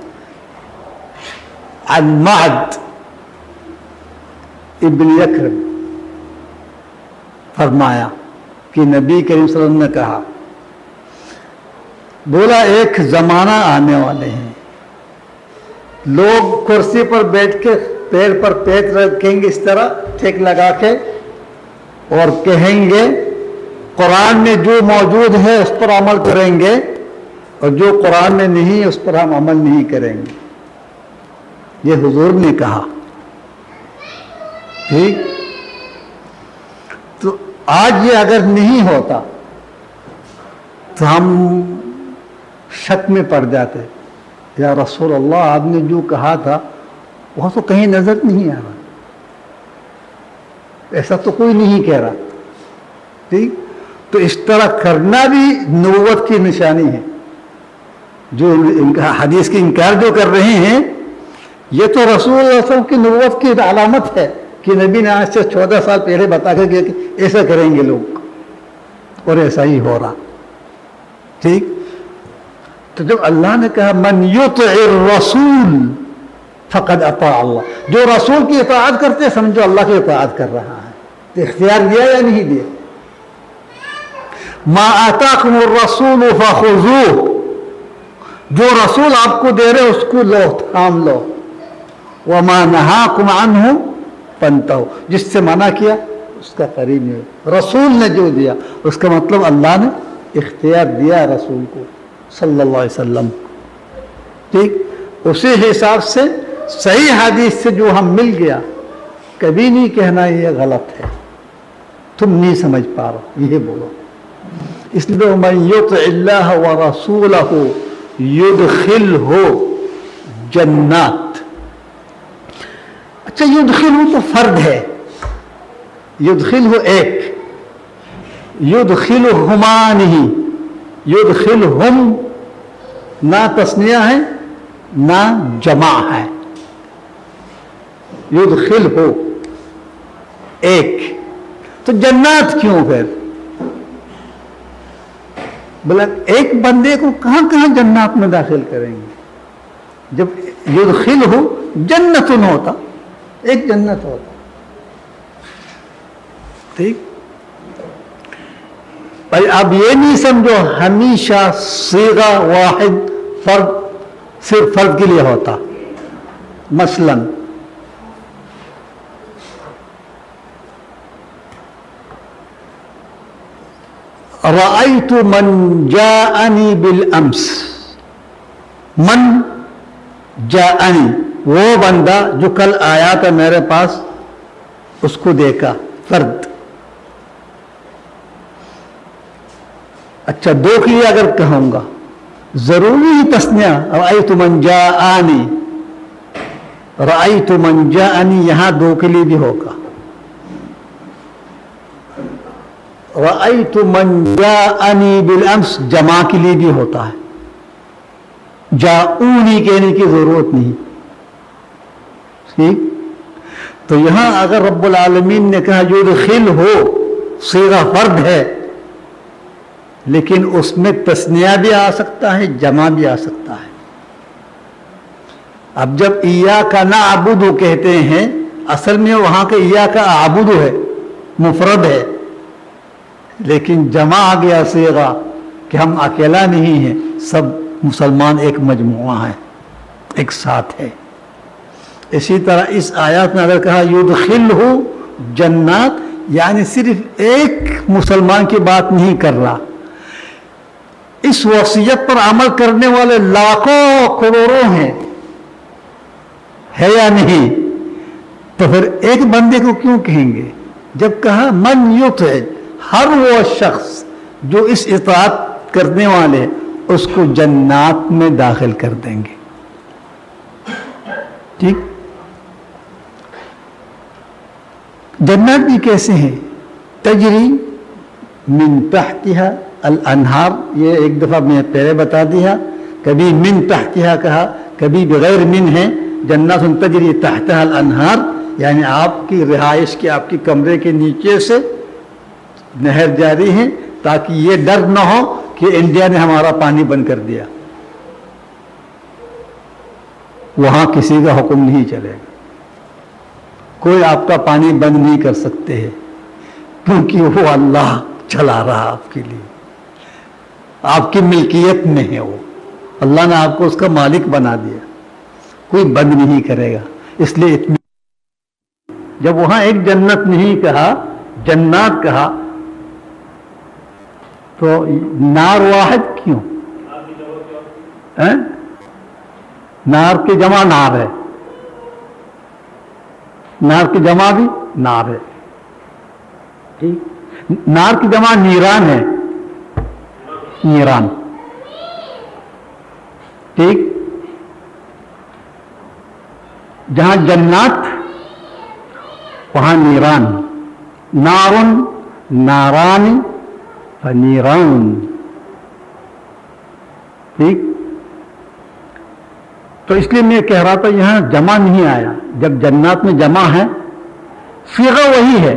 عن معد ابن یکرم فرمایا کہ نبی کریم صلی اللہ علیہ وسلم نے کہا، بولا ایک زمانہ آنے والے ہیں، لوگ کرسی پر بیٹھ کے پیر پر پیر رکھیں گے اس طرح ٹیک لگا کے، اور کہیں گے قرآن میں جو موجود ہے اس پر عمل کریں گے، اور جو قرآن میں نہیں اس پر ہم عمل نہیں کریں گے. یہ حضور نے کہا. ٹھیک، تو آج یہ اگر نہیں ہوتا تو ہم شک میں پڑ جاتے، یا رسول اللہ آپ نے جو کہا تھا وہ تو کہیں نظر نہیں آ رہا، ایسا تو کوئی نہیں کہہ رہا. ٹھیک، تو اس طرح کرنا بھی نبوت کی نشانی ہے. جو حدیث کی انکار جو کر رہے ہیں یہ تو رسول اللہ صلی اللہ علیہ وسلم کی نبوت کی علامت ہے کہ نبی نے آج سے 14 سال پہلے بتا کر گیا کہ ایسا کریں گے لوگ، اور ایسا ہی ہو رہا. ٹھیک، تو جب اللہ نے کہا من یطع الرسول فقد اطاع اللہ، جو رسول کی اطاعت کرتے سمجھو اللہ کی اطاعت کر رہا ہے. تو اختیار دیا یا نہیں دیا؟ ما آتاکم الرسول فخذوه، جو رسول آپ کو دے رہے اس کو لو، تھام لو. وما نہاکم عنہ فانتہوا، جس سے منع کیا اس کا قریب نہیں. رسول نے جو دیا اس کا مطلب اللہ نے اختیار دیا رسول کو صلی اللہ علیہ وسلم. ٹھیک، اسی حساب سے صحیح حدیث سے جو ہم مل گیا، کبھی نہیں کہنا یہ غلط ہے، تم نہیں سمجھ پا رہے، یہ بولو. اس لیے من یطع اللہ ورسولہ یدخلہ جنات. اچھا، یدخلہ تو فرد ہے، یدخلہ ایک، یدخلہما نہیں، یدخلہم نہ تثنیہ ہے نہ جمع ہے. یدخلہ ایک، تو جنات کیوں پھر؟ بلا ایک بندے کو کہاں کہاں جنات میں داخل کریں گے؟ جب یدخلہ جنت ہوتا، ایک جنت ہوتا. ٹھیک، بھائی اب یہ نہیں سمجھو ہمیشہ صیغہ واحد فرد صرف فرد کے لیے ہوتا. مثلا رأيت من جاءني بالأمس، من جاءني وہ بندہ جو کل آیا تھا میرے پاس، اس کو دیکھا، فرد. اچھا، دو کے لیے اگر کہوں گا ضروری ہی تثنیہ، رأيت من جاءني، رأيت من جاءني یہاں دو کے لیے بھی ہوگا. رأيت من جاءني بالأمس جمع کے لیے بھی ہوتا ہے، جاؤنی کہنے کی ضرورت نہیں. ٹھیک، تو یہاں اگر رب العالمین نے کہا یدخلہ صیغہ فرد ہے، لیکن اس میں تثنیہ بھی آ سکتا ہے، جمع بھی آ سکتا ہے. اب جب ایاک نعبد کہتے ہیں، اصل میں وہاں کا ایاک اعبد ہے، مفرد ہے، لیکن جمع آ گیا صیغہ کہ ہم اکیلا نہیں ہیں، سب مسلمان ایک مجموعہ ہیں، ایک ساتھ ہے. اسی طرح اس آیات میں اگر کہا یدخلہ جنات، یعنی صرف ایک مسلمان کی بات نہیں کر رہا، اس وصیت پر عمل کرنے والے لاکھوں کروڑوں ہیں، ہے یا نہیں؟ تو پھر ایک بندے کو کیوں کہیں گے؟ جب کہا من یطع، ہر وہ شخص جو اس اطاعت کرنے والے اس کو جنات میں داخل کر دیں گے. ٹھیک، جنات بھی کیسے ہیں؟ تجری من تحتها الانہار، یہ ایک دفعہ میں پہلے بتا دیا. کبھی من تحتہا کہا، کبھی بغیر من ہے، جنات تجری تحتہا الانہار، یعنی آپ کی رہائش کے، آپ کی کمرے کے نیچے سے نہر جاری ہے، تاکہ یہ ڈر نہ ہو کہ انڈیا نے ہمارا پانی بند کر دیا. وہاں کسی کا حکم نہیں چلے گا، کوئی آپ کا پانی بند نہیں کر سکتے ہیں، کیونکہ وہ اللہ چلا رہا آپ کے لیے، آپ کی ملکیت میں ہے، وہ اللہ نے آپ کو اس کا مالک بنا دیا، کوئی بند نہیں کرے گا. اس لیے جب وہاں ایک جنت نہیں کہا، جنات کہا، تو نار واحد کیوں؟ نار کی جمع نار ہے، نار کی جمع بھی نار ہے. ٹھیک، نار کی جمع نیران ہے، نیران. ٹھیک، جہاں جنات وہاں نیران، نارن نارانی فنیران. ٹھیک، تو اس لیے میں کہہ رہا تھا یہاں جمع نہیں آیا. جب جنات میں جمع ہے، صیغہ وہی ہے،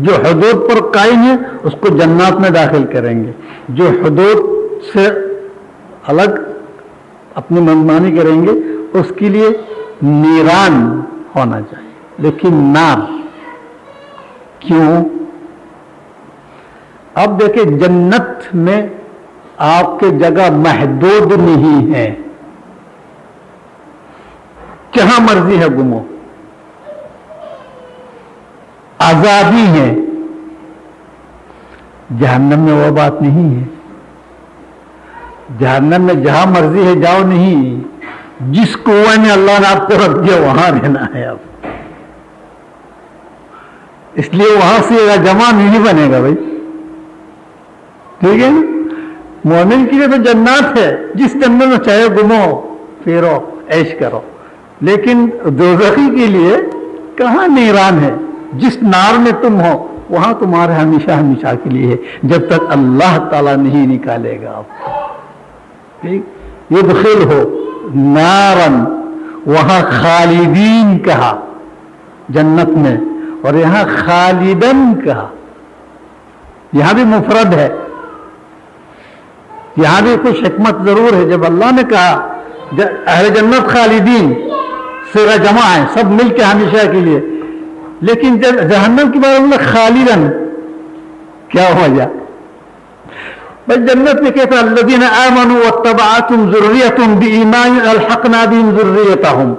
جو حدود پر قائم ہے اس کو جنات میں داخل کریں گے، جو حدود سے الگ اپنی منمانی کریں گے اس کے لیے نیران ہونا چاہیے. لیکن نار کیوں؟ اب دیکھیں، جنت میں آپ کے جگہ محدود نہیں ہے، جہاں مرضی ہے گھومو. آزادی ہے. جہنم میں وہ بات نہیں ہے. جہنم میں جہاں مرضی ہے جاؤ نہیں، جس کنویں میں اللہ نے آپ کو رکھ دیا وہاں رہنا ہے اب. اس لیے وہاں سے جمع نہیں بنے گا بھائی. ٹھیک ہے نا؟ مومن کے لیے تو جنات ہے، جس جنت میں چاہے گھومو پھرو عیش کرو. لیکن دوزخی کے لیے کہاں نیران ہے؟ جس نار میں تم ہو وہاں تمہارے ہمیشہ ہمیشہ کے لیے ہے، جب تک اللہ تعالیٰ نہیں نکالے گا آپ کو. ٹھیک، یدخل ہو نارن، وہاں خالدین کہا جنت میں، اور یہاں خالدن کہا. یہاں بھی مفرد ہے، یہاں بھی کچھ حکمت ضرور ہے. جب اللہ نے کہا اہل جنت خالدین، صیغہ جمع ہے، سب مل کے ہمیشہ کے لیے. لیکن جب جہنم کے بارے میں خالدن، کیا ہو جائے؟ بس جنت میں کہتا ہے الذین آمنوا واتبعتهم ذریتهم بایمان الحقنا بهم ذریتهم.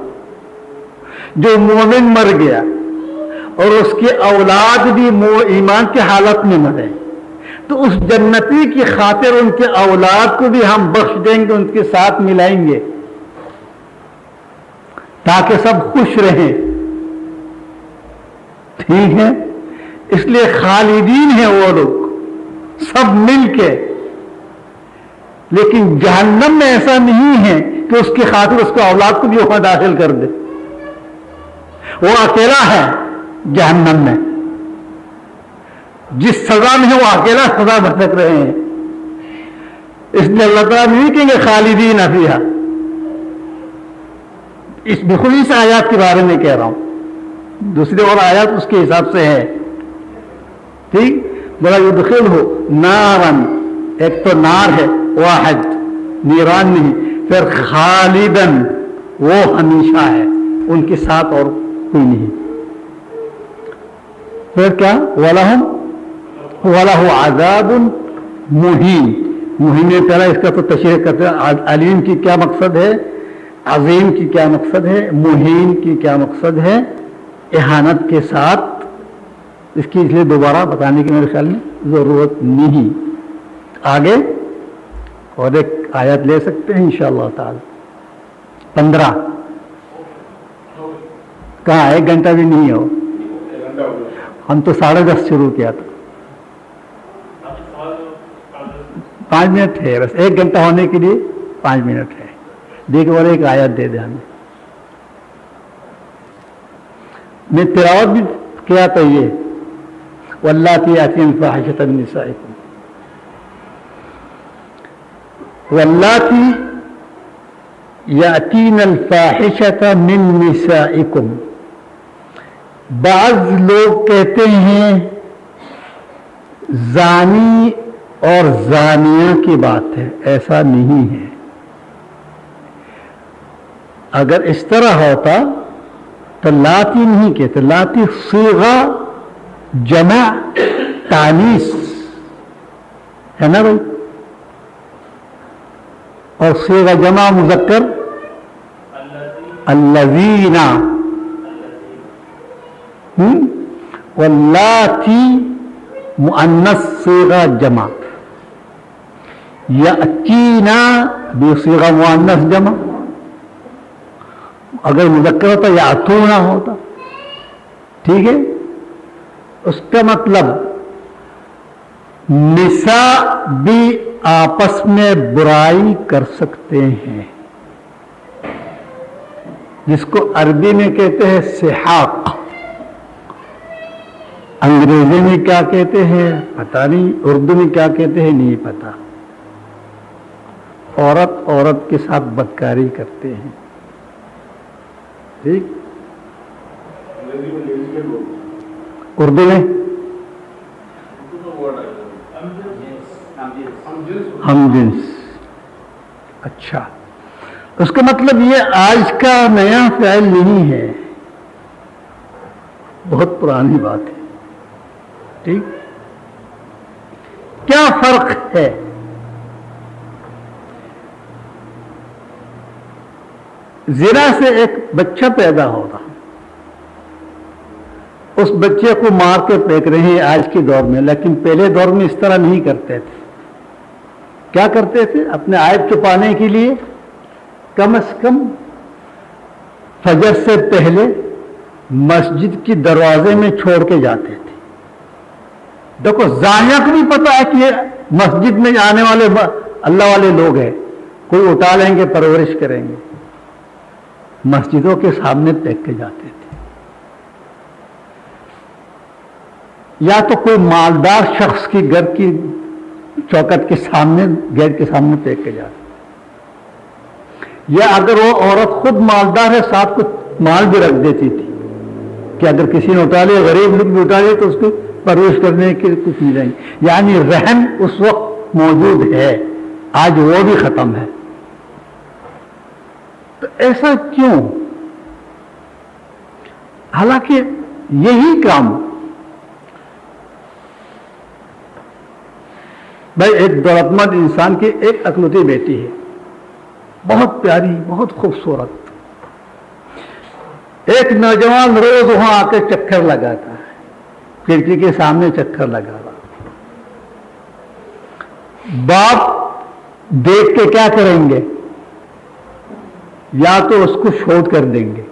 جو مومن مر گیا اور اس کے اولاد بھی ایمان کی حالت میں مرے، تو اس جنتی کی خاطر ان کے اولاد کو بھی ہم بخش دیں گے، ان کے ساتھ ملائیں گے، تاکہ سب خوش رہیں. ٹھیک ہے، اس لیے خالدین ہیں وہ لوگ سب مل کے. لیکن جہنم میں ایسا نہیں ہے کہ اس کی خاطر اس کو اولاد کو بھی وہاں داخل کر دے. وہ اکیلا ہے جہنم میں، جس سزا میں ہے وہ اکیلا سزا بھٹک رہے ہیں. اس لیے اللہ تعالیٰ نہیں کہیں گے خالدین فیہا. بالکل اس آیات کے بارے میں کہہ رہا ہوں، دوسری اور آیات اس کے حساب سے ہے. ٹھیک، بولا یدخل ہو نارن، ایک تو نار ہے واحد، نیران نہیں. پھر خالدن، وہ ہمیشہ ہے، ان کے ساتھ اور کوئی نہیں. پھر کیا؟ وَلَهُ عَذَابٌ مُهِينٌ. مہین میں پہلا اس کا تو تشریح کرتے ہیں. علیم کی کیا مقصد ہے، عظیم کی کیا مقصد ہے، مہین کی کیا مقصد ہے؟ اہانت کے ساتھ. اس کی اس لیے دوبارہ بتانے کی میرے خیال میں ضرورت نہیں. آگے اور ایک آیت لے سکتے ہیں انشاءاللہ تعالی. 15 کہاں؟ 1 گھنٹہ بھی نہیں ہو. ہم تو 10:30 شروع کیا تھا. 5 منٹ ہے بس، 1 گھنٹہ ہونے کے لیے 5 منٹ ہے. دیکھو اور ایک آیت دے دے ہمیں. میں تلاوت بھی کیا تھا یہ واللاتی یاتین الفاحشۃ من نسائکم. واللاتی یاتین الفاحشۃ من نسائکم، بعض لوگ کہتے ہیں زانی اور زانیہ کی بات ہے، ایسا نہیں ہے۔ اگر اس طرح ہوتا تو لاتی نہیں کہتے، لاتی صیغہ جمع تانیث ہے نا بھائی، اور صیغہ جمع مذکر الذین، واللاتی مؤنث صیغہ جمع، یأتینا بھی صیغہ مؤنث جمع، اگر مذکر ہوتا یاتونا ہوتا، ٹھیک ہے۔ اس کا مطلب نساء بھی آپس میں برائی کر سکتے ہیں، جس کو عربی میں کہتے ہیں سحاق، انگریزی میں کیا کہتے ہیں پتہ نہیں، اردو میں کیا کہتے ہیں نہیں پتہ۔ عورت عورت کے ساتھ بدکاری کرتے ہیں، ٹھیک، اردو میں ہم جنس، اچھا، اس کا مطلب یہ آج کا نیا فعل نہیں ہے، بہت پرانی بات ہے، ٹھیک۔ کیا فرق ہے؟ زنا سے ایک بچہ پیدا ہوگا، اس بچے کو مار کے پھینک رہے ہیں آج کے دور میں، لیکن پہلے دور میں اس طرح نہیں کرتے تھے۔ کیا کرتے تھے؟ اپنے عیب چھپانے کے لیے کم از کم فجر سے پہلے مسجد کی دروازے میں چھوڑ کے جاتے تھے۔ دیکھو زانیہ کو بھی پتا ہے کہ یہ مسجد میں آنے والے اللہ والے لوگ ہیں، کوئی اٹھا لیں گے، پرورش کریں گے، مسجدوں کے سامنے پھینک کے جاتے تھے۔ یا تو کوئی مالدار شخص کی گھر کی چوکٹ کے سامنے، گیٹ کے سامنے پھینک کے جاتے، یا اگر وہ عورت خود مالدار ہے ساتھ کچھ مال بھی رکھ دیتی تھی کہ اگر کسی نے اٹھا لیا، غریب لوگ بھی اٹھا لیا تو اس کو پرورش کرنے کے کچھ ملیں گے، یعنی رحم اس وقت موجود ہے، آج وہ بھی ختم ہے۔ تو ایسا کیوں؟ حالانکہ یہی کام بھائی ایک دولت مند انسان کی ایک اکلوتی بیٹی ہے، بہت پیاری، بہت خوبصورت، ایک نوجوان روز وہاں آ کے چکر لگاتا ہے، کھڑکی کے سامنے چکر لگا رہا، باپ دیکھ کے کیا کریں گے؟ یا تو اس کو شوٹ کر دیں گے،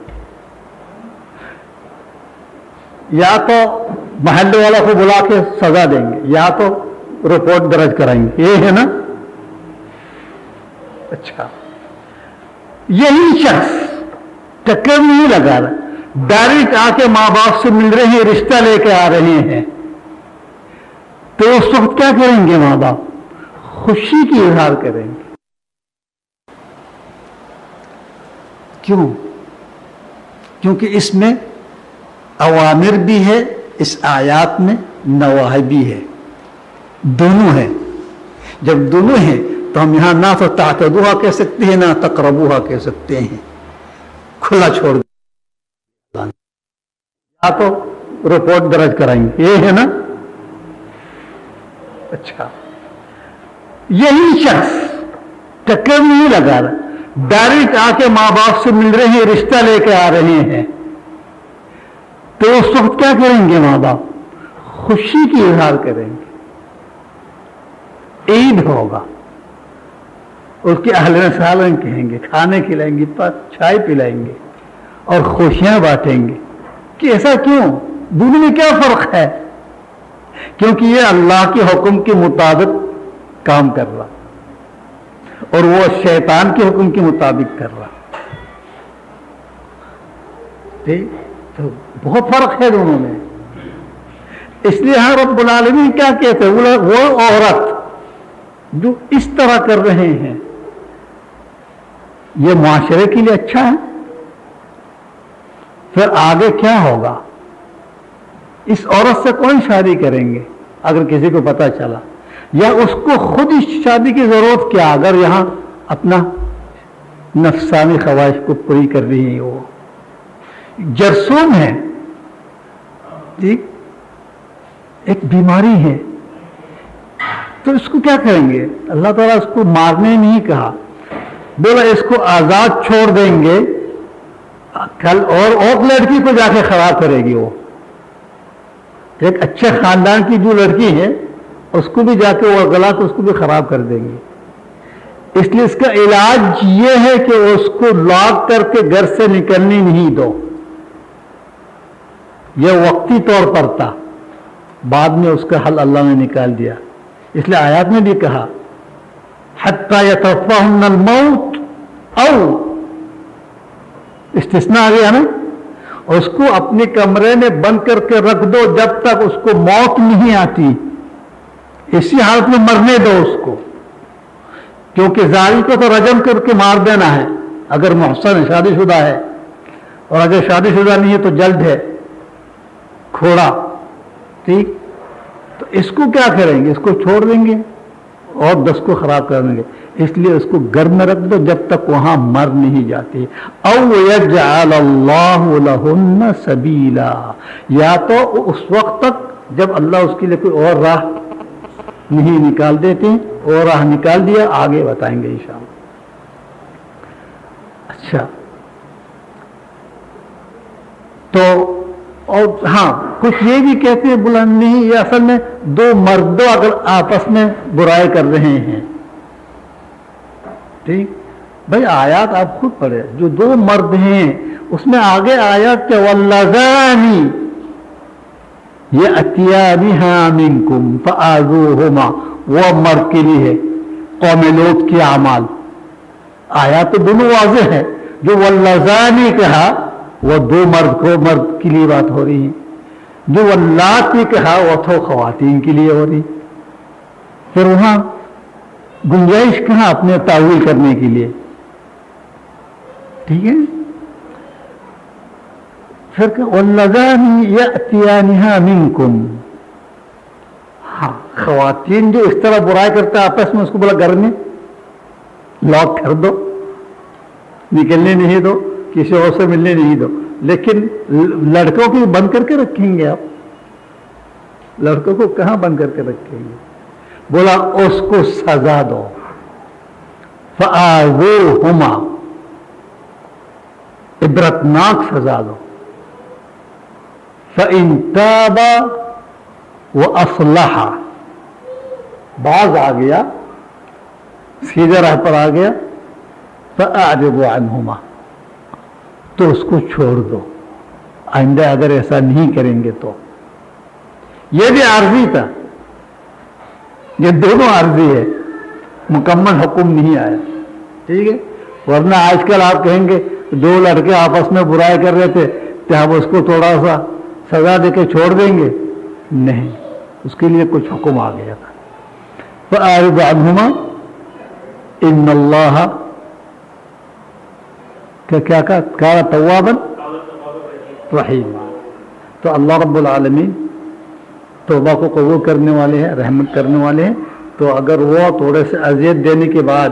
یا تو محلے والا کو بلا کے سزا دیں گے، یا تو رپورٹ درج کرائیں گے، یہ ہے نا۔ اچھا، یہی شخص چکر نہیں لگا رہا، ڈائریکٹ آ کے ماں باپ سے مل رہے ہیں، رشتہ لے کے آ رہے ہیں، تو اس وقت کیا کریں گے ماں باپ؟ خوشی کی اظہار کریں گے۔ کیوں؟ کیونکہ اس میں اوامر بھی ہے، اس آیات میں نواہی بھی ہے، دونوں ہیں۔ جب دونوں ہیں تو ہم یہاں نہ تو تعتدوها کہہ سکتے ہیں، نہ تقربوها کہہ سکتے ہیں، کھلا چھوڑ دیں، یا تو رپورٹ درج کرائیں گے، یہ ہے نا۔ اچھا، یہی شخص چکر نہیں لگا رہا، ڈائریکٹ آ کے ماں باپ سے مل رہے ہیں، رشتہ لے کے آ رہے ہیں، تو اس وقت کیا کریں گے ماں باپ؟ خوشی کی اظہار کریں گے، عید ہوگا، اس کے اہل و سالن کہیں گے، کھانے کھلائیں گے، چائے پلائیں گے اور خوشیاں بانٹیں گے۔ کہ ایسا کیوں؟ دونوں میں کیا فرق ہے؟ کیونکہ یہ اللہ کے حکم کے مطابق کام کر رہا اور وہ شیطان کے حکم کے مطابق کر رہا، تو بہت فرق ہے دونوں میں۔ اس لیے ہاں رب العالمین کیا کہتے ہیں؟ وہ عورت جو اس طرح کر رہے ہیں یہ معاشرے کے لیے اچھا ہے؟ پھر آگے کیا ہوگا؟ اس عورت سے کون شادی کریں گے اگر کسی کو پتہ چلا، یا اس کو خود اس شادی کی ضرورت کیا اگر یہاں اپنا نفسانی خواہش کو پوری کر رہی ہے، وہ جرثوم ہے، ٹھیک، ایک بیماری ہے، تو اس کو کیا کریں گے؟ اللہ تعالیٰ اس کو مارنے نہیں کہا، بولا اس کو آزاد چھوڑ دیں گے، کل اور لڑکی کو جا کے خراب کرے گی، وہ ایک اچھے خاندان کی جو لڑکی ہے اس کو بھی جا کے وہ غلط اس کو بھی خراب کر دیں گے۔ اس لیے اس کا علاج یہ ہے کہ اس کو لاک کر کے گھر سے نکلنی نہیں دو۔ یہ وقتی طور پر تھا، بعد میں اس کا حل اللہ نے نکال دیا۔ اس لیے آیات میں بھی کہا حتی یتوفاہن الموت، او استثناء آ گیا نا، اس کو اپنے کمرے میں بند کر کے رکھ دو جب تک اس کو موت نہیں آتی، اسی حالت میں مرنے دو اس کو، کیونکہ زانی کو تو رجم کر کے مار دینا ہے اگر محسن شادی شدہ ہے، اور اگر شادی شدہ نہیں ہے تو جلد ہے کھوڑا، ٹھیک۔ تو اس کو کیا کریں گے؟ اس کو چھوڑ دیں گے اور 10 کو خراب کر دیں گے، اس لیے اس کو گھر میں رکھ دو جب تک وہاں مر نہیں جاتی۔ او یجعل اللہ لہن سبیلا، یا تو اس وقت تک جب اللہ اس کے لیے کوئی اور راہ نہیں نکال دیتے، اور راہ نکال دیا، آگے بتائیں گے انشاءاللہ۔ اچھا، تو اور ہاں کچھ یہ بھی کہتے ہیں بلند نہیں، یہ اصل میں دو مردوں اگر آپس میں برائی کر رہے ہیں، ٹھیک بھائی، آیات آپ خود پڑھیں، جو دو مرد ہیں اس میں آگے آیات کہ واللذانی یأتیانہا منکم فآذوہما، وہ مرد کے لیے ہے، قوم لوط کے اعمال، آیات تو دونوں واضح ہے، جو واللذانی کہا وہ دو مرد کے لیے بات ہو رہی ہے، جو واللاتی کہا وہ تو خواتین کے لیے ہو رہی، پھر وہاں گنجائش کہاں اپنے تعویل کرنے کے لیے، ٹھیک ہے۔ پھر کہ واللذانی یأتیانہا منکم، ہاں خواتین جو اس طرح برائی کرتا ہے آپس میں، اس کو بولا گھر میں لاک کر دو، نکلنے نہیں دو، کسی اور سے ملنے نہیں دو، لیکن لڑکوں کو بند کر کے رکھیں گے آپ؟ لڑکوں کو کہاں بند کر کے رکھیں گے؟ بولا اس کو سزا دو، فآذوہما، عبرتناک سزا دو، فإن تابا وأصلحا، باز آ گیا، سیدھے راہ پر آ گیا، فأعرضوا عنہما، تو اس کو چھوڑ دو، آئندہ اگر ایسا نہیں کریں گے تو۔ یہ بھی عارضی تھا، یہ دونوں عارضی ہے، مکمل حکم نہیں آیا، ٹھیک ہے۔ ورنہ آج کل آپ کہیں گے دو لڑکے آپس میں برائی کر رہے تھے تو آپ اس کو تھوڑا سا سزا دے کے چھوڑ دیں گے؟ نہیں، اس کے لیے کچھ حکم آ گیا تھا۔ فأعرض عنہما ان اللہ کیا کہا توابا رحیم، تو اللہ رب العالمین توبہ کو قبول کرنے والے ہیں، رحمت کرنے والے ہیں۔ تو اگر وہ تھوڑے سے اذیت دینے کے بعد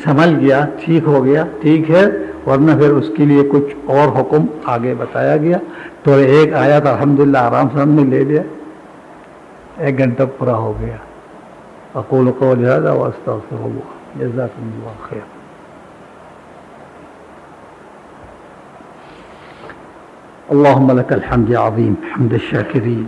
سنبھل گیا، ٹھیک ہو گیا، ٹھیک ہے، ورنہ پھر اس کے لیے کچھ اور حکم آگے بتایا گیا۔ تو ایک آیت الحمدللہ آرام سے ہم نے لے لیا، 1 گھنٹہ پورا ہو گیا۔ اقول قولی ھذا واستغفر اللہ، جزاکم اللہ خیر۔ اللهم لك الحمد يا عظيم حمد الشاكرين،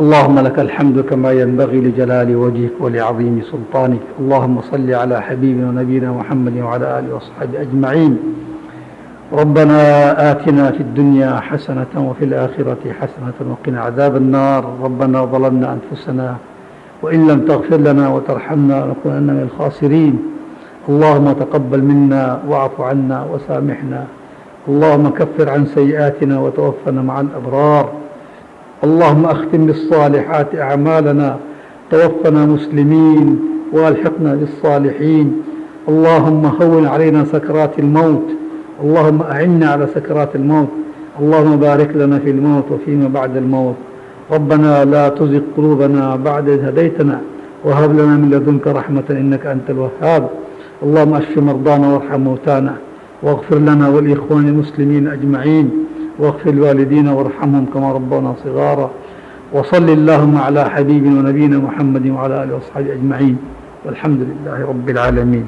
اللهم لك الحمد كما ينبغي لجلال وجهك ولعظيم سلطانك، اللهم صل على حبيبنا ونبينا محمد وعلى آله وصحبه أجمعين. ربنا آتنا في الدنيا حسنة وفي الآخرة حسنة وقنا عذاب النار. ربنا ظلمنا أنفسنا وإن لم تغفر لنا وترحمنا لنكونن من الخاسرين. اللهم تقبل منا واعف عنا وسامحنا، اللهم كفر عن سيئاتنا وتوفنا مع الأبرار. اللهم أختم بالصالحات أعمالنا، توفنا مسلمين والحقنا بالصالحين اللهم هون علينا سكرات الموت اللهم أعنا على سكرات الموت اللهم بارك لنا في الموت وفيما بعد الموت ربنا لا تزغ قلوبنا بعد إذ هديتنا وهب لنا من لدنك رحمة إنك أنت الوهاب اللهم اشف مرضانا وارحم موتانا واغفر لنا والإخوان المسلمين أجمعين واغفر الوالدين وارحمهم كما ربونا صغارا وصل اللهم على حبيب ونبينا محمد وعلى آله وصحبه أجمعين والحمد لله رب العالمين.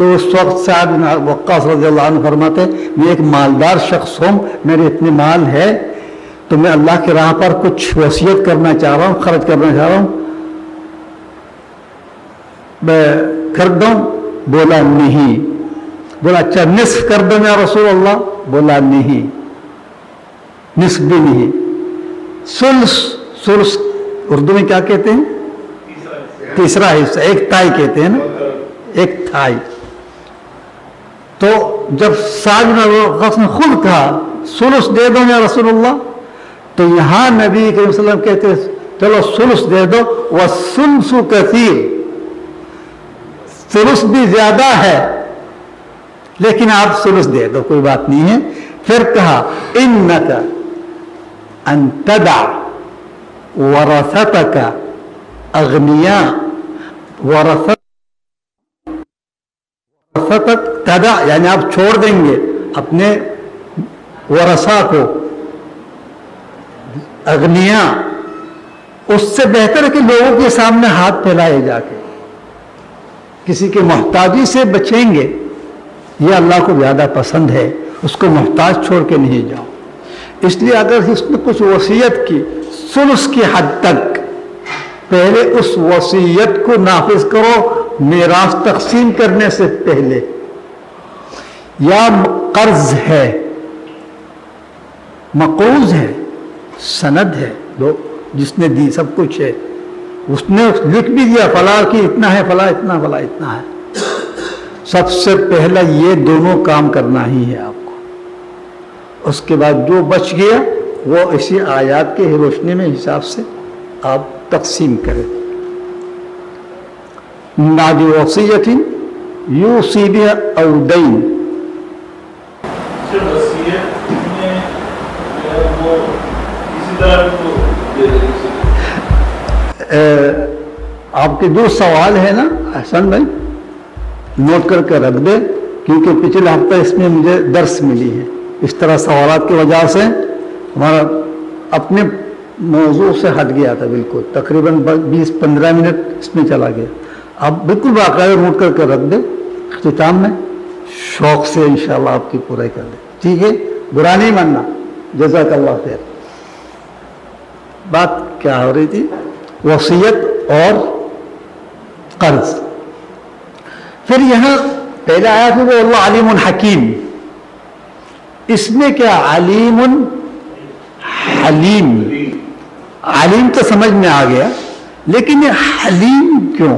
تو اس وقت سعد بن وقاص رضی اللہ عنہ فرماتے میں ایک مالدار شخص ہوں، میرے اتنے مال ہے تو میں اللہ کی راہ پر کچھ وصیت کرنا چاہ رہا ہوں، خرچ کرنا چاہ رہا ہوں، میں کر دوں؟ بولا نہیں۔ بولا اچھا نصف کر دوں یا رسول اللہ؟ بولا نہیں، نصف بھی نہیں، سلس۔ سلس اردو میں کیا کہتے ہیں؟ تیسرا حصہ، ایک تائی کہتے ہیں نا، ایک تھائی۔ تو جب سعد بن وقاص نے خود کہا سلس دے دو یا رسول اللہ، تو یہاں نبی کریم صلی اللہ علیہ وسلم کہتے ہیں چلو سلس دے دو، والسلس کثیر، سلس بھی زیادہ ہے لیکن آپ سلس دے دو، کوئی بات نہیں ہے۔ پھر کہا انک ان تدع ورثتک اغنیاء، ورثتک تدع یعنی آپ چھوڑ دیں گے اپنے ورثاء کو اغنیاء، اس سے بہتر ہے کہ لوگوں کے سامنے ہاتھ پھیلائے جا کے کسی کے محتاجی سے بچیں گے، یہ اللہ کو زیادہ پسند ہے، اس کو محتاج چھوڑ کے نہیں جاؤ۔ اس لیے اگر اس نے کچھ وصیت کی سلس کی حد تک، پہلے اس وصیت کو نافذ کرو میراث تقسیم کرنے سے پہلے۔ یا قرض ہے، مقروض ہے، سند ہے، جس نے دی سب کچھ ہے، اس نے لکھ بھی دیا فلاں کی اتنا ہے، فلاں اتنا، فلاں اتنا ہے، سب سے پہلا یہ دونوں کام کرنا ہی ہے آپ کو۔ اس کے بعد جو بچ گیا وہ اسی آیات کے روشنی میں حساب سے آپ تقسیم کریں۔ بعد وصیۃ یوصی بہا او دین، آپ کے جو سوال ہے نا احسن بھائی نوٹ کر کے رکھ دے، کیونکہ پچھلے ہفتہ اس میں مجھے درس ملی ہے، اس طرح سوالات کی وجہ سے ہمارا اپنے موضوع سے ہٹ گیا تھا، بالکل تقریباً 20-15 منٹ اس میں چلا گیا۔ آپ بالکل باقاعدہ نوٹ کر کے رکھ دیں، اختتام میں شوق سے انشاءاللہ آپ کی پورائی کر دیں، ٹھیک ہے؟ برا نہیں ماننا، جزاک اللہ خیر۔ بات کیا ہو رہی تھی؟ وصیت اور قرض۔ پھر یہاں پہلا آیا تھا وہ اللہ علیم حکیم، اس میں کیا علیم حلیم، علیم تو سمجھ میں آ گیا لیکن یہ حلیم کیوں؟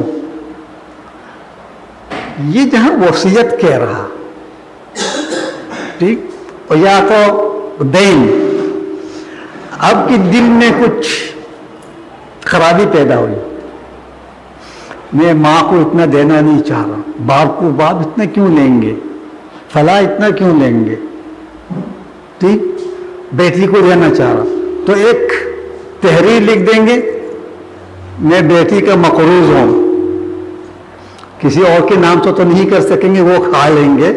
یہ جہاں وصیت کہہ رہا ٹھیک، اور یا تو دین، اب کے دل میں کچھ خرابی پیدا ہوئی، میں ماں کو اتنا دینا نہیں چاہ رہا، باپ کو باپ اتنا کیوں لیں گے، فلاں اتنا کیوں لیں گے، ٹھیک، بیٹی کو دینا چاہ رہا تو ایک تحریر لکھ دیں گے میں بیٹی کا مقروض ہوں، کسی اور کے نام تو نہیں کر سکیں گے، وہ کھا لیں گے،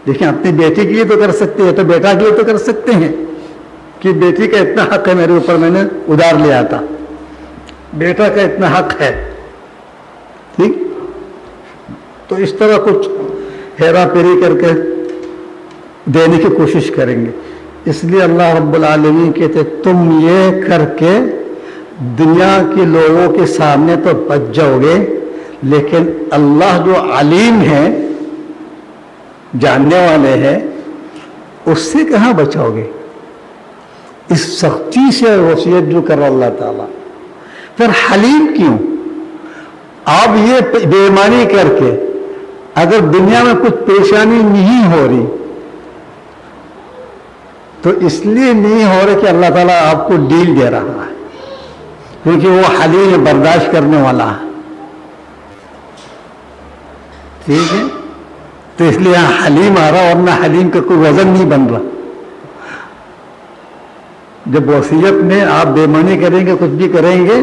لیکن اپنی بیٹی کے لیے تو کر سکتے ہیں، تو بیٹا کے لیے تو کر سکتے ہیں کہ بیٹی کا اتنا حق ہے میرے اوپر، میں نے ادھار لیا تھا، بیٹا کا اتنا حق ہے، ٹھیک، تو اس طرح کچھ ہیرا پھیری کر کے دینے کی کوشش کریں گے۔ اس لیے اللہ رب العالمین کہتے تم یہ کر کے دنیا کے لوگوں کے سامنے تو بچ جاؤ گے، لیکن اللہ جو علیم ہے، جاننے والے ہیں، اس سے کہاں بچاؤ گے؟ اس سختی سے وصیت جو کر رہا اللہ تعالیٰ۔ پھر حلیم کیوں؟ آپ یہ بے ایمانی کر کے اگر دنیا میں کچھ پریشانی نہیں ہو رہی تو اس لیے نہیں ہو رہا کہ اللہ تعالیٰ آپ کو ڈیل دے رہا ہے، کیونکہ وہ حلیم برداشت کرنے والا ہے، ٹھیک ہے، تو اس لیے یہاں حلیم آ رہا، ورنہ حلیم کا کوئی وزن نہیں بن رہا۔ جب وصیت میں آپ بے ایمانی کریں گے، کچھ بھی کریں گے،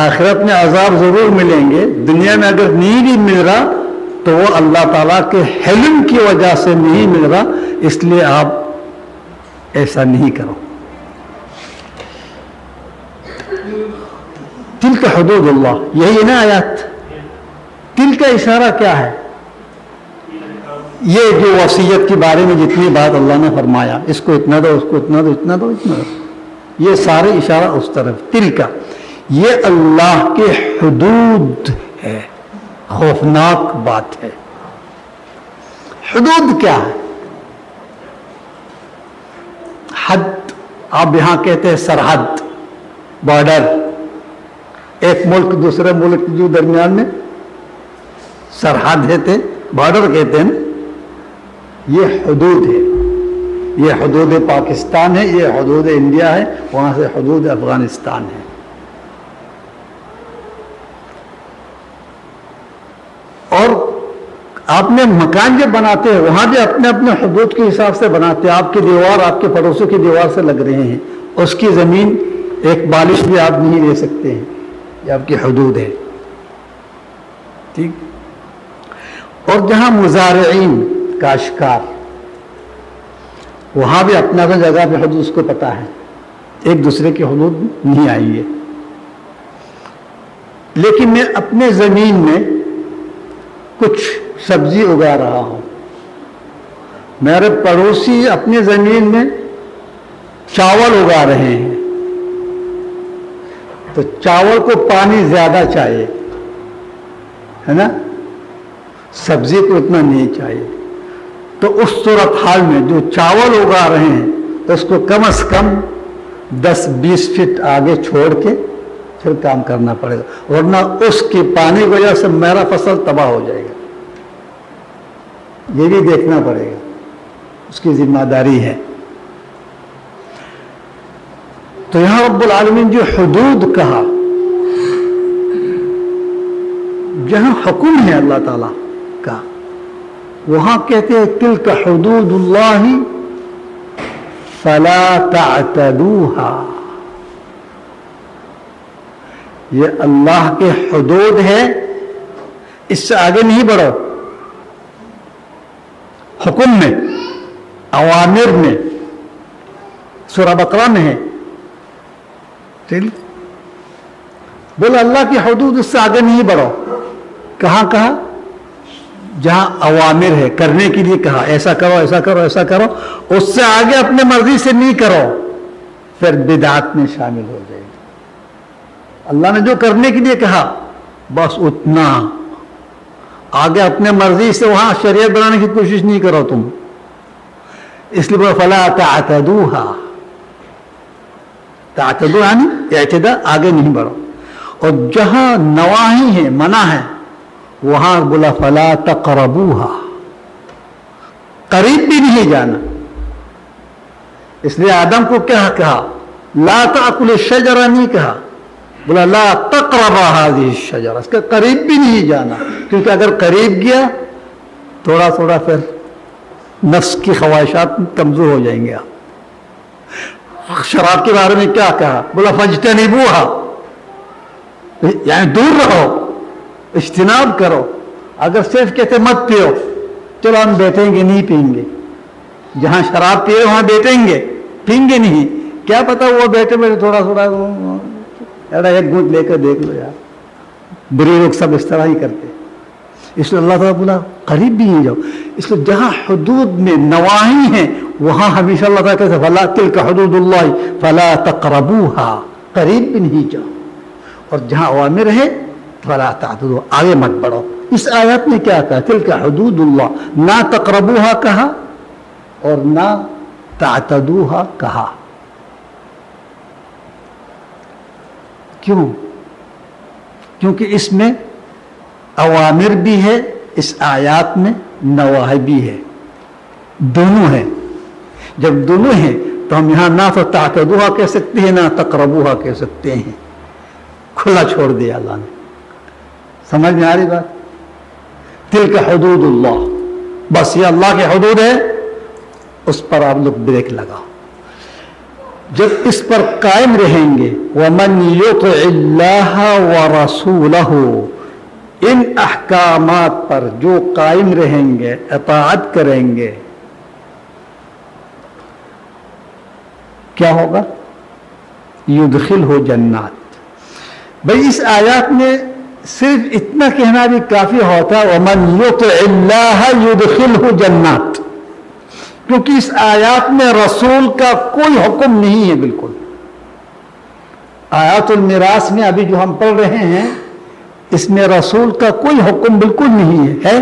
آخرت میں عذاب ضرور ملیں گے، دنیا میں اگر نہیں بھی مل رہا تو وہ اللہ تعالیٰ کے حلم کی وجہ سے نہیں مل رہا، اس لیے آپ ایسا نہیں کرو۔ تلک حدود اللہ، یہی ہے نا آیات۔ تل کا اشارہ کیا ہے؟ یہ جو وصیت کے بارے میں جتنی بات اللہ نے فرمایا، اس کو اتنا دو، اس کو اتنا دو، اتنا دو، اتنا دو، یہ سارے اشارہ اس طرف، تل کا یہ اللہ کے حدود ہے، خوفناک بات ہے۔ حدود کیا ہے؟ حد، آپ یہاں کہتے ہیں سرحد، بارڈر، ایک ملک دوسرے ملک جو درمیان میں سرحد ہے، بارڈر کہتے ہیں، یہ حدود ہے، یہ حدود پاکستان ہے، یہ حدود انڈیا ہے، وہاں سے حدود افغانستان ہے۔ اور آپ نے مکان جب بناتے ہیں وہاں بھی اپنے اپنے حدود کے حساب سے بناتے ہیں، آپ کی دیوار آپ کے پڑوسوں کی دیوار سے لگ رہے ہیں، اس کی زمین ایک بالش بھی آپ نہیں لے سکتے ہیں، یہ آپ کی حدود ہے، ٹھیک۔ اور جہاں مزارعین، کاشتکار، وہاں بھی اپنا اپنا جگہ پہ حدود اس کو پتہ ہے، ایک دوسرے کی حدود نہیں آئی ہے۔ لیکن میں اپنے زمین میں کچھ سبزی اگا رہا ہوں، میرے پڑوسی اپنی زمین میں چاول اگا رہے ہیں، تو چاول کو پانی زیادہ چاہیے، ہے نا، سبزی کو اتنا نہیں چاہیے۔ تو اس صورتحال میں جو چاول اگا رہے ہیں اس کو کم از کم 10-20 فٹ آگے چھوڑ کے پھر کام کرنا پڑے گا، ورنہ اس کی پانی کی وجہ سے میرا فصل تباہ ہو جائے گا، یہ بھی دیکھنا پڑے گا، اس کی ذمہ داری ہے۔ تو یہاں رب العالمین جو حدود کہا، جہاں حکم ہے اللہ تعالیٰ کا، وہاں کہتے ہیں تلک حدود اللہ فلا تعتدوها، یہ اللہ کے حدود ہے، اس سے آگے نہیں بڑھو، حکم میں، اوامر میں، سورہ بقرہ میں ہے، بولے اللہ کی حدود، اس سے آگے نہیں بڑھو۔ کہاں کہا؟ جہاں اوامر ہے، کرنے کے لیے کہا، ایسا کرو، ایسا کرو، ایسا کرو، اس سے آگے اپنے مرضی سے نہیں کرو، پھر بدعات میں شامل ہو جائے گی۔ اللہ نے جو کرنے کے لیے کہا بس اتنا، آگے اپنے مرضی سے وہاں شریعت بنانے کی کوشش نہیں کرو تم، اس لیے بولے فلا تعتدوها، تعتدو یعنی اعتداء، آگے نہیں بڑھو۔ اور جہاں نواہی ہے، منع ہے، وہاں بولا فلا تقربوها، قریب بھی نہیں جانا۔ اس لیے آدم کو کیا کہا؟ لا تأکل الشجرہ نہیں کہا، بولا لا تقرب هذه الشجرہ، اس کے قریب بھی نہیں جانا، کیونکہ اگر قریب گیا تھوڑا تھوڑا پھر نفس کی خواہشات کمزور ہو جائیں گے۔ آپ شراب کے بارے میں کیا کہا؟ بولا فاجتنبوها، یعنی دور رہو، اجتناب کرو۔ اگر صرف کہتے مت پیو، چلو ہم بیٹھیں گے، نہیں پئیں گے، جہاں شراب پیے وہاں بیٹھیں گے، پئیں گے نہیں، کیا پتا وہ بیٹھے بیٹھے تھوڑا تھوڑا ایک گھونٹ لے کر دیکھ لو یار، بری لوگ سب اس طرح ہی کرتے۔ اس لیے اللہ تعالیٰ بولا قریب بھی نہیں جاؤ۔ اس لیے جہاں حدود میں نواہی ہیں وہاں ہمیشہ اللہ تعالیٰ کہتے فلا تلک حدود اللہ فلا تقربوها، قریب بھی نہیں جاؤ۔ اور جہاں اوامر ہے فلا تعتدوا، آگے مت بڑھو۔ اس آیات میں کیا کہا؟ تلک حدود اللہ، نہ تقربوها کہا اور نہ تعتدوها کہا۔ کیوں؟ کیونکہ اس میں اوامر بھی ہے، اس آیات میں نواہی بھی ہے، دونوں ہیں۔ جب دونوں ہیں تو ہم یہاں نہ تو تعتدوها کہہ سکتے ہیں نہ تقربوها کہہ سکتے ہیں، کھلا چھوڑ دیا اللہ نے۔ سمجھ میں آ رہی بات؟ تلک حدود اللہ، بس یہ اللہ کے حدود ہے، اس پر آپ لوگ بریک لگاؤ۔ جب اس پر قائم رہیں گے، وَمَنْ يُطِعِ اللَّهَ وَرَسُولَهُ، ان احکامات پر جو قائم رہیں گے، اطاعت کریں گے، کیا ہوگا؟ يُدْخِلْهُ جنات۔ بھئی اس آیات میں صرف اتنا کہنا بھی کافی ہوتا وَمَن يُطِعِ اللَّهَ يُدْخِلْهُ جَنَّاتٍ، کیونکہ اس آیات میں رسول کا کوئی حکم نہیں ہے بالکل. آیات المیراث میں ابھی جو ہم پڑھ رہے ہیں اس میں رسول کا کوئی حکم بالکل نہیں ہے،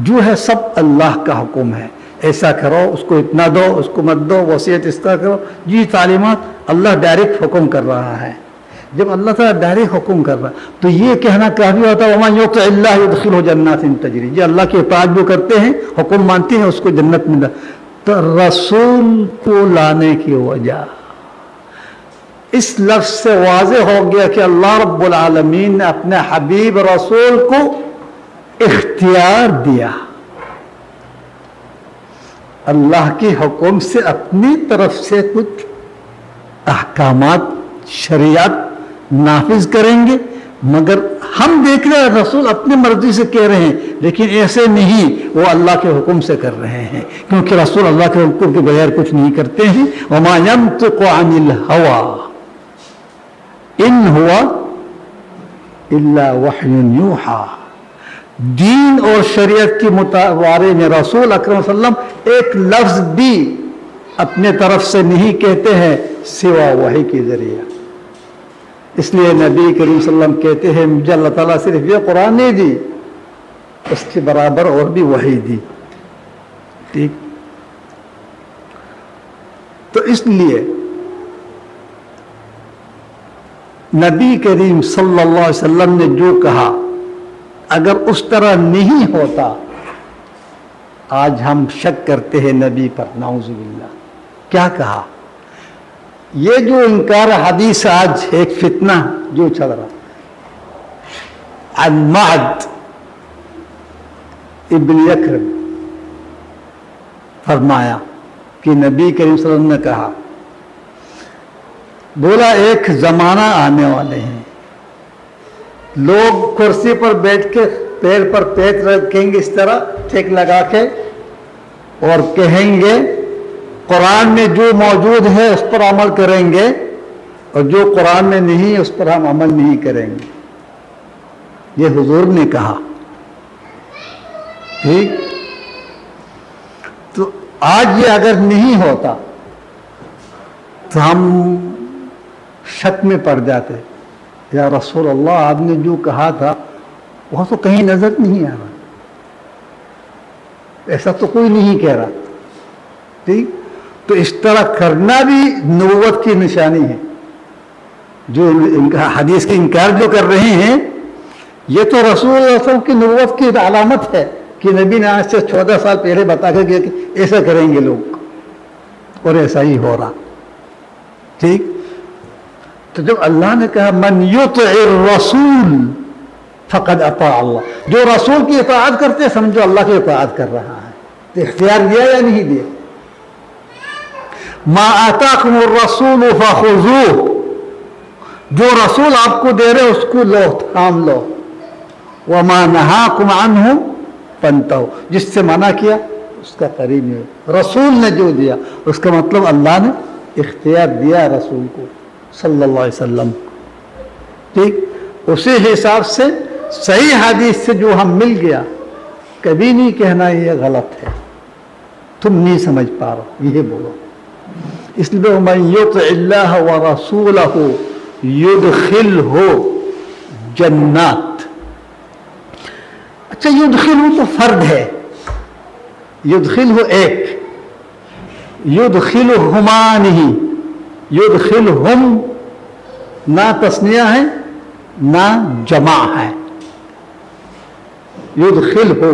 جو ہے سب اللہ کا حکم ہے. ایسا کرو، اس کو اتنا دو، اس کو مت دو، وصیت اس طرح کرو، جی تعلیمات اللہ ڈائریکٹ حکم کر رہا ہے. جب اللہ تعالیٰ ڈائریکٹ حکم کر رہا ہے تو یہ کہنا کافی ہوتا ہے وَمَن يُطِعِ اللَّهَ يُدْخِلْهُ جَنَّاتٍ تَجْرِي، یہ اللہ کے اطاعت جو کرتے ہیں، حکم مانتے ہیں، اس کو جنت میں. تو رسول کو لانے کی وجہ اس لفظ سے واضح ہو گیا کہ اللہ رب العالمین نے اپنے حبیب رسول کو اختیار دیا، اللہ کے حکم سے اپنی طرف سے کچھ احکامات شریعت نافذ کریں گے، مگر ہم دیکھ رہے ہیں رسول اپنی مرضی سے کہہ رہے ہیں، لیکن ایسے نہیں، وہ اللہ کے حکم سے کر رہے ہیں، کیونکہ رسول اللہ کے حکم کے بغیر کچھ نہیں کرتے ہیں. وَمَا يَنطِقُ عَنِ الْهَوَىٰ إِنْ هُوَ إِلَّا وَحْيٌ يُوحَىٰ. دین اور شریعت کے بارے میں رسول اکرم صلی اللہ علیہ وسلم ایک لفظ بھی اپنے طرف سے نہیں کہتے ہیں سوا وحی کے ذریعہ. اس لیے نبی کریم صلی اللہ علیہ وسلم کہتے ہیں مجھے اللہ تعالیٰ صرف یہ قرآن نہیں دی، اس کے برابر اور بھی وحی دی. ٹھیک، تو اس لیے نبی کریم صلی اللہ علیہ وسلم نے جو کہا اگر اس طرح نہیں ہوتا، آج ہم شک کرتے ہیں نبی پر، نعوذ باللہ. کیا کہا؟ یہ جو انکار حدیث آج ایک فتنہ جو چل رہا، عن معد ابن یکرم فرمایا کہ نبی کریم صلی اللہ علیہ وسلم نے کہا، بولا ایک زمانہ آنے والے ہیں، لوگ کرسی پر بیٹھ کے پیر پر پیر رکھیں گے اس طرح ٹیک لگا کے، اور کہیں گے قرآن میں جو موجود ہے اس پر عمل کریں گے، اور جو قرآن میں نہیں ہے اس پر ہم عمل نہیں کریں گے. یہ حضور نے کہا. ٹھیک، تو آج یہ اگر نہیں ہوتا تو ہم شک میں پڑ جاتے، یا رسول اللہ آپ نے جو کہا تھا وہ تو کہیں نظر نہیں آ رہا، ایسا تو کوئی نہیں کہہ رہا. ٹھیک، تو اس طرح کرنا بھی نبوت کی نشانی ہے. جو حدیث کی انکار جو کر رہے ہیں یہ تو رسول اللہ صلی اللہ علیہ وسلم کی نبوت کی علامت ہے کہ نبی نے آج سے 14 سال پہلے بتا کر گیا کہ ایسا کریں گے لوگ، اور ایسا ہی ہو رہا. ٹھیک، تو جب اللہ نے کہا من یطع الرسول فقد اطاع اللہ، جو رسول کی اطاعت کرتے سمجھو اللہ کی اطاعت کر رہا ہے. تو اختیار دیا یا نہیں دیا؟ ما آتاکم الرسول فخذوہ، جو رسول آپ کو دے رہے اس کو لو، تھام لو. وما نہاکم عنہ فانتہوا، جس سے منع کیا اس کا قریب نہیں. رسول نے جو دیا اس کا مطلب اللہ نے اختیار دیا رسول کو صلی اللہ علیہ وسلم. ٹھیک، اسی حساب سے صحیح حدیث سے جو ہم مل گیا، کبھی نہیں کہنا یہ غلط ہے، تم نہیں سمجھ پا رہے، یہ بولو. اس لیے من یطع اللہ ورسولہ یدخلہ جنات. اچھا، یدخلہ تو فرد ہے، یدخلہ ایک، یدخلہما نہیں، یدخلہم نہ تثنیہ ہے نہ جمع ہے. یدخلہ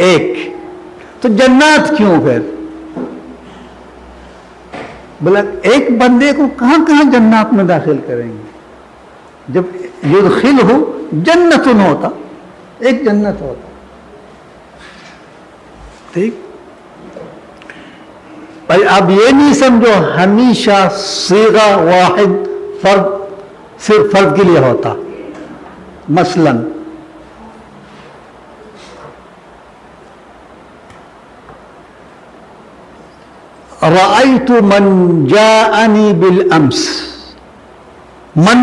ایک، تو جنات کیوں پھر؟ بلا ایک بندے کو کہاں کہاں جنات میں داخل کریں گے؟ جب یدخلہ جنت ہوتا، ایک جنت ہوتا. ٹھیک، بھائی اب یہ نہیں سمجھو ہمیشہ صیغہ واحد فرد صرف فرد کے لیے ہوتا. مثلا رأيت من جاءني بالأمس، من